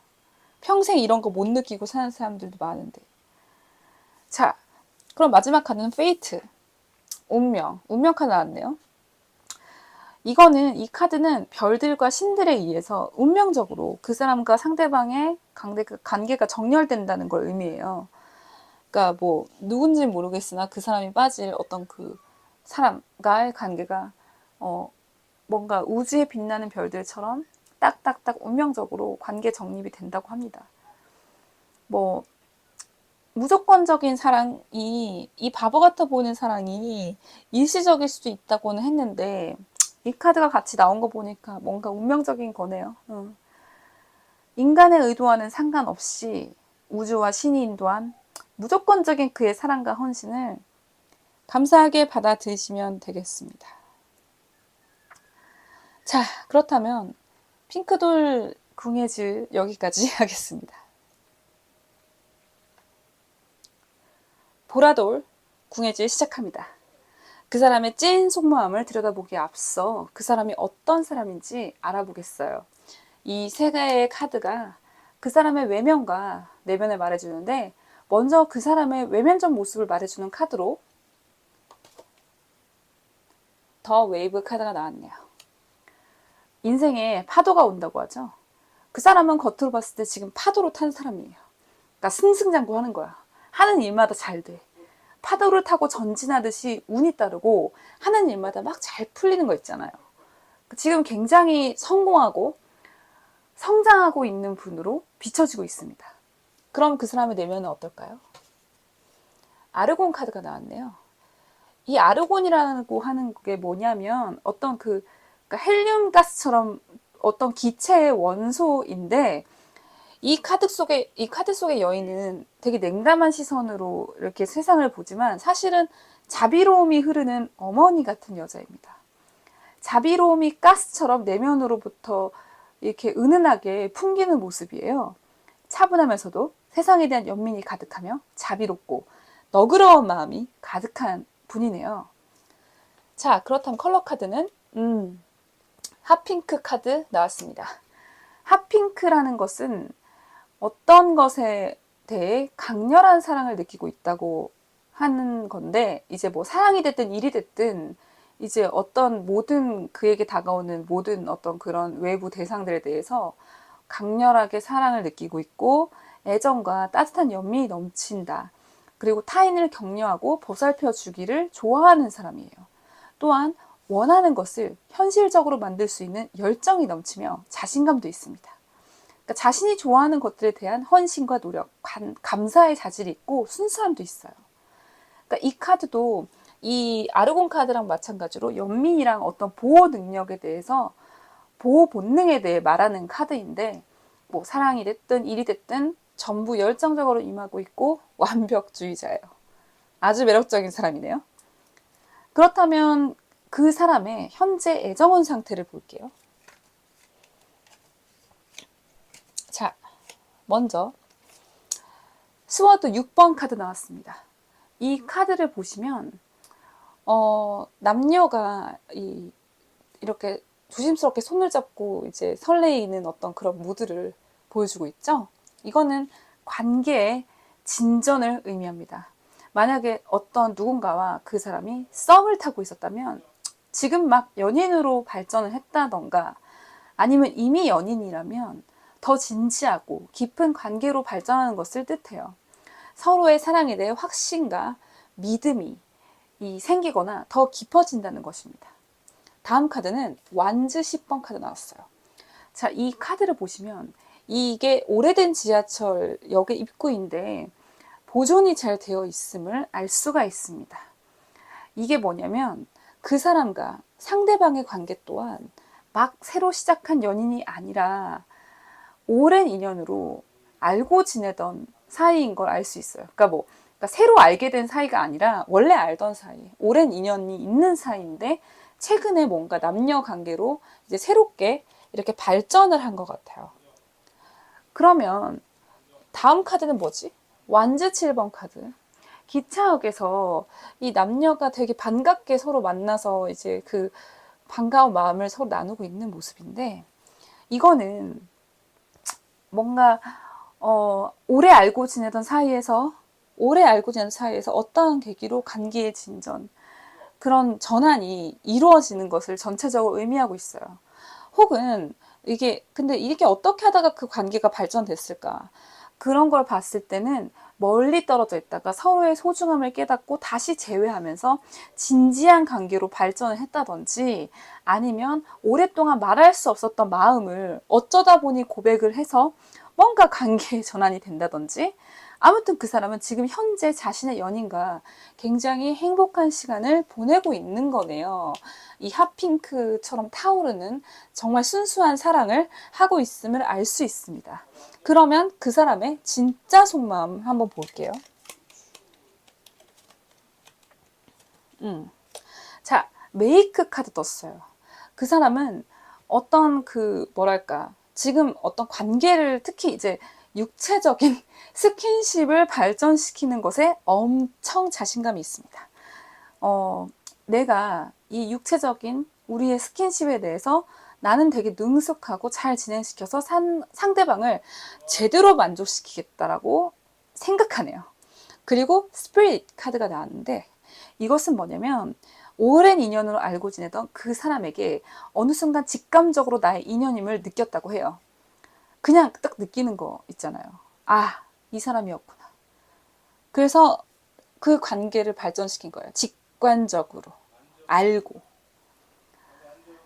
평생 이런 거 못 느끼고 사는 사람들도 많은데. 자, 그럼 마지막 카드는 페이트. 운명 카드 나왔네요. 이 카드는 별들과 신들에 의해서 운명적으로 그 사람과 상대방의 관계가 정렬된다는 걸 의미해요. 그러니까 뭐 누군지는 모르겠으나 그 사람이 빠질 어떤 그 사람과의 관계가 뭔가 우주에 빛나는 별들처럼 딱딱딱 운명적으로 관계 정립이 된다고 합니다. 뭐 무조건적인 사랑이 이 바보 같아 보이는 사랑이 일시적일 수도 있다고는 했는데 이 카드가 같이 나온 거 보니까 뭔가 운명적인 거네요. 인간의 의도와는 상관없이 우주와 신이 인도한 무조건적인 그의 사랑과 헌신을 감사하게 받아들이시면 되겠습니다. 자, 그렇다면 핑크돌 궁예질 여기까지 하겠습니다. 보라돌 궁예질 시작합니다. 그 사람의 찐 속마음을 들여다보기에 앞서 그 사람이 어떤 사람인지 알아보겠어요. 이 세 개의 카드가 그 사람의 외면과 내면을 말해주는데, 먼저 그 사람의 외면적 모습을 말해주는 카드로 더 웨이브 카드가 나왔네요. 인생에 파도가 온다고 하죠. 그 사람은 겉으로 봤을 때 지금 파도로 탄 사람이에요. 그러니까 승승장구하는 거야. 하는 일마다 잘 돼. 파도를 타고 전진하듯이 운이 따르고 하는 일마다 막 잘 풀리는 거 있잖아요. 지금 굉장히 성공하고 성장하고 있는 분으로 비춰지고 있습니다. 그럼 그 사람의 내면은 어떨까요? 아르곤 카드가 나왔네요. 이 아르곤이라고 하는 게 뭐냐면 어떤 그러니까 헬륨 가스처럼 어떤 기체의 원소인데, 이 카드 속의 여인은 되게 냉담한 시선으로 이렇게 세상을 보지만 사실은 자비로움이 흐르는 어머니 같은 여자입니다. 자비로움이 가스처럼 내면으로부터 이렇게 은은하게 풍기는 모습이에요. 차분하면서도 세상에 대한 연민이 가득하며 자비롭고 너그러운 마음이 가득한 분이네요. 자, 그렇다면 컬러 카드는 핫핑크 카드 나왔습니다. 핫핑크라는 것은 어떤 것에 대해 강렬한 사랑을 느끼고 있다고 하는 건데, 이제 뭐 사랑이 됐든 일이 됐든 이제 어떤 모든 그에게 다가오는 모든 어떤 그런 외부 대상들에 대해서 강렬하게 사랑을 느끼고 있고 애정과 따뜻한 연민이 넘친다. 그리고 타인을 격려하고 보살펴 주기를 좋아하는 사람이에요. 또한 원하는 것을 현실적으로 만들 수 있는 열정이 넘치며 자신감도 있습니다. 그러니까 자신이 좋아하는 것들에 대한 헌신과 노력, 감사의 자질이 있고 순수함도 있어요. 그러니까 이 카드도 이 아르곤 카드랑 마찬가지로 연민이랑 어떤 보호 능력에 대해서, 보호 본능에 대해 말하는 카드인데, 뭐 사랑이 됐든 일이 됐든 전부 열정적으로 임하고 있고 완벽주의자예요. 아주 매력적인 사람이네요. 그렇다면 그 사람의 현재 애정운 상태를 볼게요. 자, 먼저 스워드 6번 카드 나왔습니다. 이 카드를 보시면 남녀가 이렇게 조심스럽게 손을 잡고 이제 설레이는 어떤 그런 무드를 보여주고 있죠. 이거는 관계의 진전을 의미합니다. 만약에 어떤 누군가와 그 사람이 썸을 타고 있었다면 지금 막 연인으로 발전을 했다던가, 아니면 이미 연인이라면 더 진지하고 깊은 관계로 발전하는 것을 뜻해요. 서로의 사랑에 대해 확신과 믿음이 생기거나 더 깊어진다는 것입니다. 다음 카드는 완즈 10번 카드 나왔어요. 자, 이 카드를 보시면 이게 오래된 지하철역의 입구인데 보존이 잘 되어 있음을 알 수가 있습니다. 이게 뭐냐면 그 사람과 상대방의 관계 또한 막 새로 시작한 연인이 아니라 오랜 인연으로 알고 지내던 사이인 걸 알 수 있어요. 그러니까 새로 알게 된 사이가 아니라 원래 알던 사이, 오랜 인연이 있는 사이인데 최근에 뭔가 남녀 관계로 이제 새롭게 이렇게 발전을 한 것 같아요. 그러면 다음 카드는 뭐지? 완즈 7번 카드. 기차역에서 이 남녀가 되게 반갑게 서로 만나서 이제 그 반가운 마음을 서로 나누고 있는 모습인데, 이거는 뭔가 오래 알고 지내던 사이에서 어떠한 계기로 관계의 진전, 그런 전환이 이루어지는 것을 전체적으로 의미하고 있어요. 혹은 근데 이게 어떻게 하다가 그 관계가 발전됐을까? 그런 걸 봤을 때는 멀리 떨어져 있다가 서로의 소중함을 깨닫고 다시 재회하면서 진지한 관계로 발전을 했다든지, 아니면 오랫동안 말할 수 없었던 마음을 어쩌다 보니 고백을 해서 뭔가 관계의 전환이 된다든지, 아무튼 그 사람은 지금 현재 자신의 연인과 굉장히 행복한 시간을 보내고 있는 거네요. 이 핫핑크처럼 타오르는 정말 순수한 사랑을 하고 있음을 알 수 있습니다. 그러면 그 사람의 진짜 속마음 한번 볼게요. 자, 메이크 카드 떴어요. 그 사람은 어떤 뭐랄까, 지금 어떤 관계를 특히 이제 육체적인 스킨십을 발전시키는 것에 엄청 자신감이 있습니다. 내가 이 육체적인 우리의 스킨십에 대해서 나는 되게 능숙하고 잘 진행시켜서 상대방을 제대로 만족시키겠다라고 생각하네요. 그리고 스피릿 카드가 나왔는데 이것은 뭐냐면 오랜 인연으로 알고 지내던 그 사람에게 어느 순간 직감적으로 나의 인연임을 느꼈다고 해요. 그냥 딱 느끼는 거 있잖아요. 아, 이 사람이었구나. 그래서 그 관계를 발전시킨 거예요. 직관적으로 알고.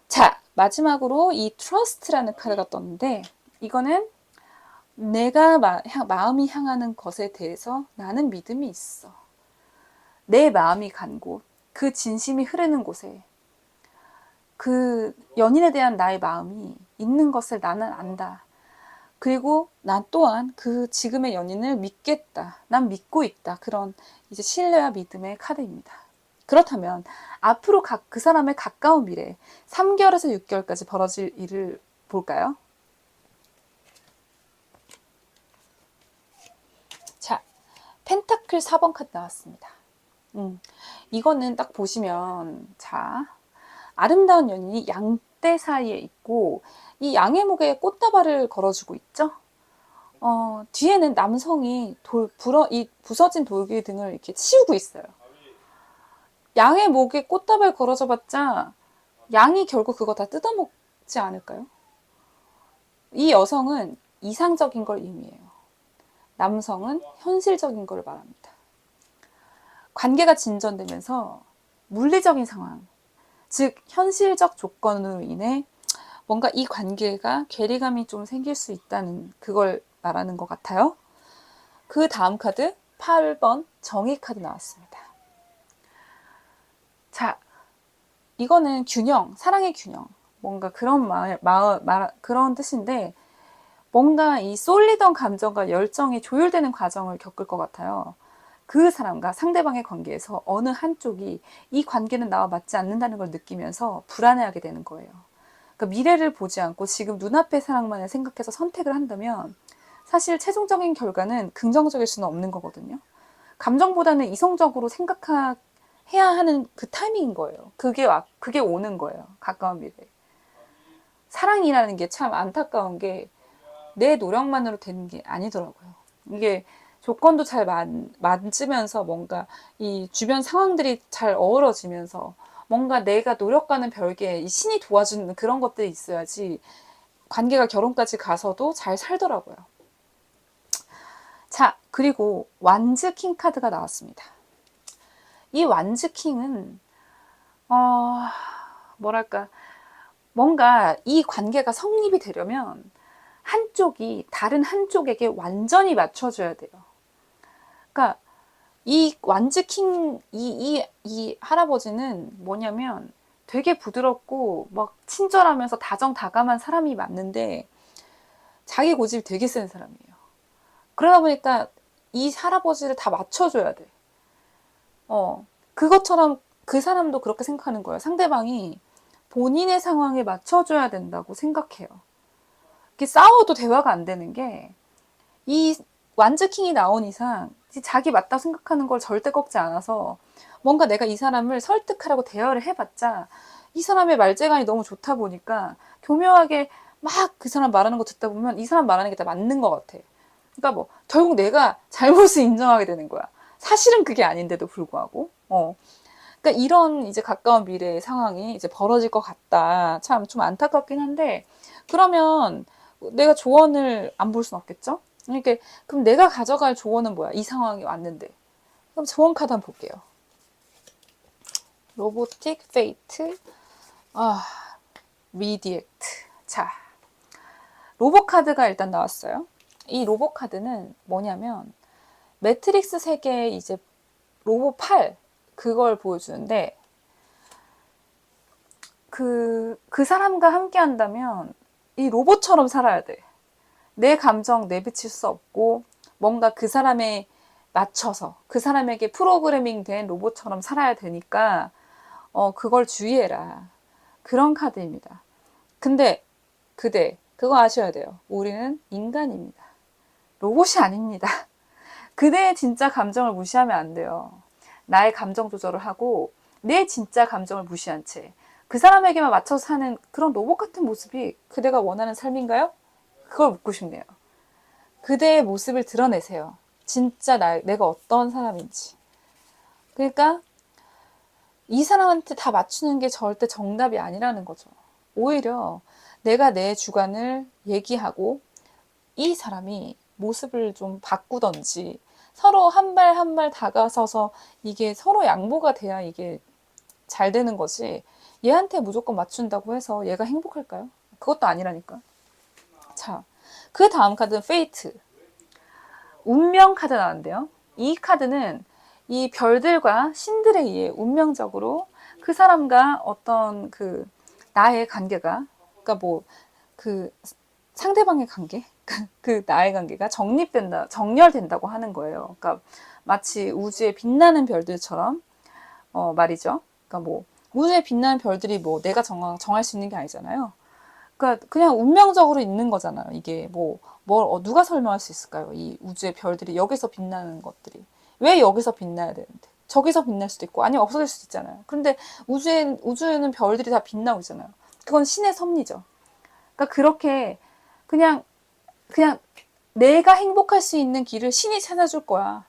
자, 마지막으로 이 트러스트라는 카드가 떴는데 이거는 내가 마음이 향하는 것에 대해서 나는 믿음이 있어. 내 마음이 간 곳, 그 진심이 흐르는 곳에 그 연인에 대한 나의 마음이 있는 것을 나는 안다. 그리고 난 또한 그 지금의 연인을 믿겠다. 난 믿고 있다. 그런 이제 신뢰와 믿음의 카드입니다. 그렇다면 앞으로 그 사람의 가까운 미래 3개월에서 6개월까지 벌어질 일을 볼까요? 자, 펜타클 4번 카드 나왔습니다. 이거는 딱 보시면 자, 아름다운 연인이 양떼 사이에 있고 이 양의 목에 꽃다발을 걸어주고 있죠. 뒤에는 남성이 이 부서진 돌기 등을 이렇게 치우고 있어요. 양의 목에 꽃다발 걸어줘 봤자 양이 결국 그거 다 뜯어먹지 않을까요? 이 여성은 이상적인 걸 의미해요. 남성은 현실적인 걸 말합니다. 관계가 진전되면서 물리적인 상황, 즉 현실적 조건으로 인해 뭔가 이 관계가 괴리감이 좀 생길 수 있다는 그걸 말하는 것 같아요. 그 다음 카드 8번 정의 카드 나왔습니다. 자, 이거는 균형, 사랑의 균형, 뭔가 그런 그런 뜻인데 뭔가 이 쏠리던 감정과 열정이 조율되는 과정을 겪을 것 같아요. 그 사람과 상대방의 관계에서 어느 한쪽이 이 관계는 나와 맞지 않는다는 걸 느끼면서 불안해하게 되는 거예요. 그러니까 미래를 보지 않고 지금 눈앞의 사랑만을 생각해서 선택을 한다면 사실 최종적인 결과는 긍정적일 수는 없는 거거든요. 감정보다는 이성적으로 생각해야 하는 그 타이밍인 거예요. 그게 오는 거예요. 가까운 미래. 사랑이라는 게 참 안타까운 게 내 노력만으로 되는 게 아니더라고요. 이게 조건도 잘 맞으면서 뭔가 이 주변 상황들이 잘 어우러지면서 뭔가 내가 노력과는 별개 이 신이 도와주는 그런 것들이 있어야지 관계가 결혼까지 가서도 잘 살더라고요. 자, 그리고 완즈 킹 카드가 나왔습니다. 이 완즈 킹은 뭐랄까 뭔가 이 관계가 성립이 되려면 한쪽이 다른 한쪽에게 완전히 맞춰줘야 돼요. 그러니까 이 완즈킹 이 할아버지는 뭐냐면 되게 부드럽고 막 친절하면서 다정다감한 사람이 맞는데 자기 고집이 되게 센 사람이에요. 그러다 보니까 이 할아버지를 다 맞춰줘야 돼. 그것처럼 그 사람도 그렇게 생각하는 거예요. 상대방이 본인의 상황에 맞춰줘야 된다고 생각해요. 싸워도 대화가 안 되는 게 이 완즈킹이 나온 이상 자기 맞다고 생각하는 걸 절대 꺾지 않아서 뭔가 내가 이 사람을 설득하려고 대화를 해봤자 이 사람의 말재간이 너무 좋다 보니까 교묘하게 막 그 사람 말하는 거 듣다 보면 이 사람 말하는 게 다 맞는 것 같아. 그러니까 뭐 결국 내가 잘못을 인정하게 되는 거야. 사실은 그게 아닌데도 불구하고. 그러니까 이런 이제 가까운 미래의 상황이 이제 벌어질 것 같다. 참 좀 안타깝긴 한데 그러면 내가 조언을 안 볼 순 없겠죠? 그러니까 그럼 내가 가져갈 조언은 뭐야? 이 상황이 왔는데. 그럼 조언 카드 한번 볼게요. 로보틱 페이트, 리디액트. 자, 로봇 카드가 일단 나왔어요. 이 로봇 카드는 뭐냐면 매트릭스 세계의 이제 로봇 8 그걸 보여주는데 그 사람과 함께 한다면 이 로봇처럼 살아야 돼. 내 감정 내비칠 수 없고 뭔가 그 사람에 맞춰서 그 사람에게 프로그래밍 된 로봇처럼 살아야 되니까 그걸 주의해라. 그런 카드입니다. 근데 그거 아셔야 돼요. 우리는 인간입니다. 로봇이 아닙니다. 그대의 진짜 감정을 무시하면 안 돼요. 나의 감정 조절을 하고 내 진짜 감정을 무시한 채 그 사람에게만 맞춰서 사는 그런 로봇 같은 모습이 그대가 원하는 삶인가요? 그걸 묻고 싶네요. 그대의 모습을 드러내세요. 진짜 내가 어떤 사람인지. 그러니까 이 사람한테 다 맞추는 게 절대 정답이 아니라는 거죠. 오히려 내가 내 주관을 얘기하고 이 사람이 모습을 좀 바꾸던지 서로 한 발 한 발 다가서서 이게 서로 양보가 돼야 이게 잘 되는 거지. 얘한테 무조건 맞춘다고 해서 얘가 행복할까요? 그것도 아니라니까. 자, 그 다음 카드는 페이트. 운명 카드 나왔는데요. 이 카드는 이 별들과 신들에 의해 운명적으로 그 사람과 어떤 그 나의 관계가, 그러니까 뭐 그 상대방의 관계, 그 나의 관계가 정렬된다고 하는 거예요. 그러니까 마치 우주에 빛나는 별들처럼 말이죠. 그러니까 뭐 우주에 빛나는 별들이 뭐 내가 정할 수 있는 게 아니잖아요. 그러니까 그냥 운명적으로 있는 거잖아요. 이게 누가 설명할 수 있을까요? 이 우주의 별들이 여기서 빛나는 것들이 왜 여기서 빛나야 되는데 저기서 빛날 수도 있고 아니면 없어질 수도 있잖아요. 그런데 우주에는 별들이 다 빛나고 있잖아요. 그건 신의 섭리죠. 그러니까 그렇게 그냥 내가 행복할 수 있는 길을 신이 찾아줄 거야.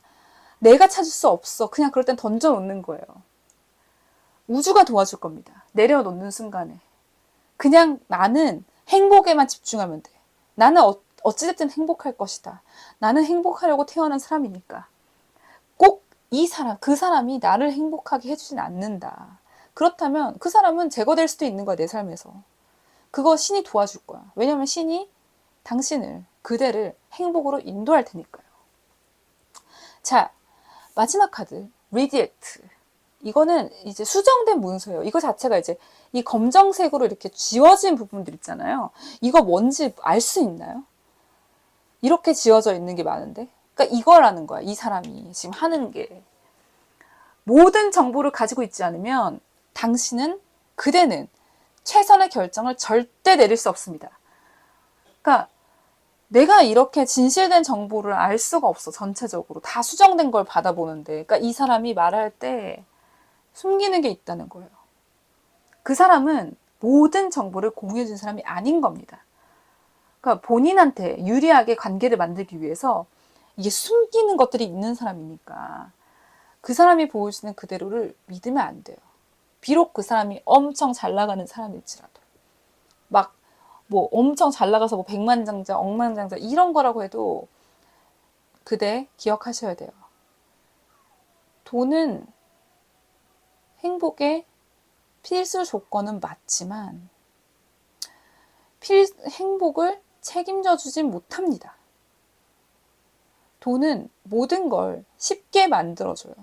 내가 찾을 수 없어. 그냥 그럴 땐 던져놓는 거예요. 우주가 도와줄 겁니다. 내려놓는 순간에. 그냥 나는 행복에만 집중하면 돼. 나는 어찌됐든 행복할 것이다. 나는 행복하려고 태어난 사람이니까. 꼭 그 사람이 나를 행복하게 해주진 않는다. 그렇다면 그 사람은 제거될 수도 있는 거야, 내 삶에서. 그거 신이 도와줄 거야. 왜냐면 신이 그대를 행복으로 인도할 테니까요. 자, 마지막 카드, 리디액트. 이거는 이제 수정된 문서예요. 이거 자체가 이제 이 검정색으로 이렇게 지워진 부분들 있잖아요. 이거 뭔지 알 수 있나요? 이렇게 지워져 있는 게 많은데. 그러니까 이거라는 거야. 이 사람이 지금 하는 게. 모든 정보를 가지고 있지 않으면 그대는 최선의 결정을 절대 내릴 수 없습니다. 그러니까 내가 이렇게 진실된 정보를 알 수가 없어. 전체적으로 다 수정된 걸 받아보는데. 그러니까 이 사람이 말할 때 숨기는 게 있다는 거예요. 그 사람은 모든 정보를 공유해준 사람이 아닌 겁니다. 그러니까 본인한테 유리하게 관계를 만들기 위해서 이게 숨기는 것들이 있는 사람이니까 그 사람이 보여주는 그대로를 믿으면 안 돼요. 비록 그 사람이 엄청 잘 나가는 사람일지라도 막 뭐 엄청 잘 나가서 뭐 백만장자, 억만장자 이런 거라고 해도 그대 기억하셔야 돼요. 돈은 행복의 필수 조건은 맞지만 행복을 책임져 주진 못합니다. 돈은 모든 걸 쉽게 만들어줘요.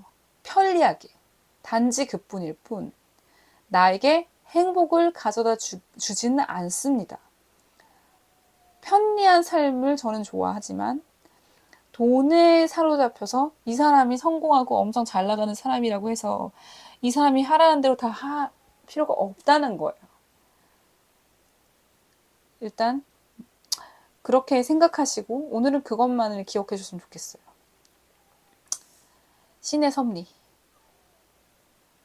편리하게. 단지 그뿐일 뿐 나에게 행복을 가져다 주지는 않습니다. 편리한 삶을 저는 좋아하지만 돈에 사로잡혀서 이 사람이 성공하고 엄청 잘 나가는 사람이라고 해서 이 사람이 하라는 대로 다 할 필요가 없다는 거예요. 일단 그렇게 생각하시고 오늘은 그것만을 기억해 주셨으면 좋겠어요. 신의 섭리.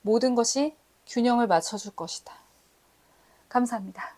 모든 것이 균형을 맞춰줄 것이다. 감사합니다.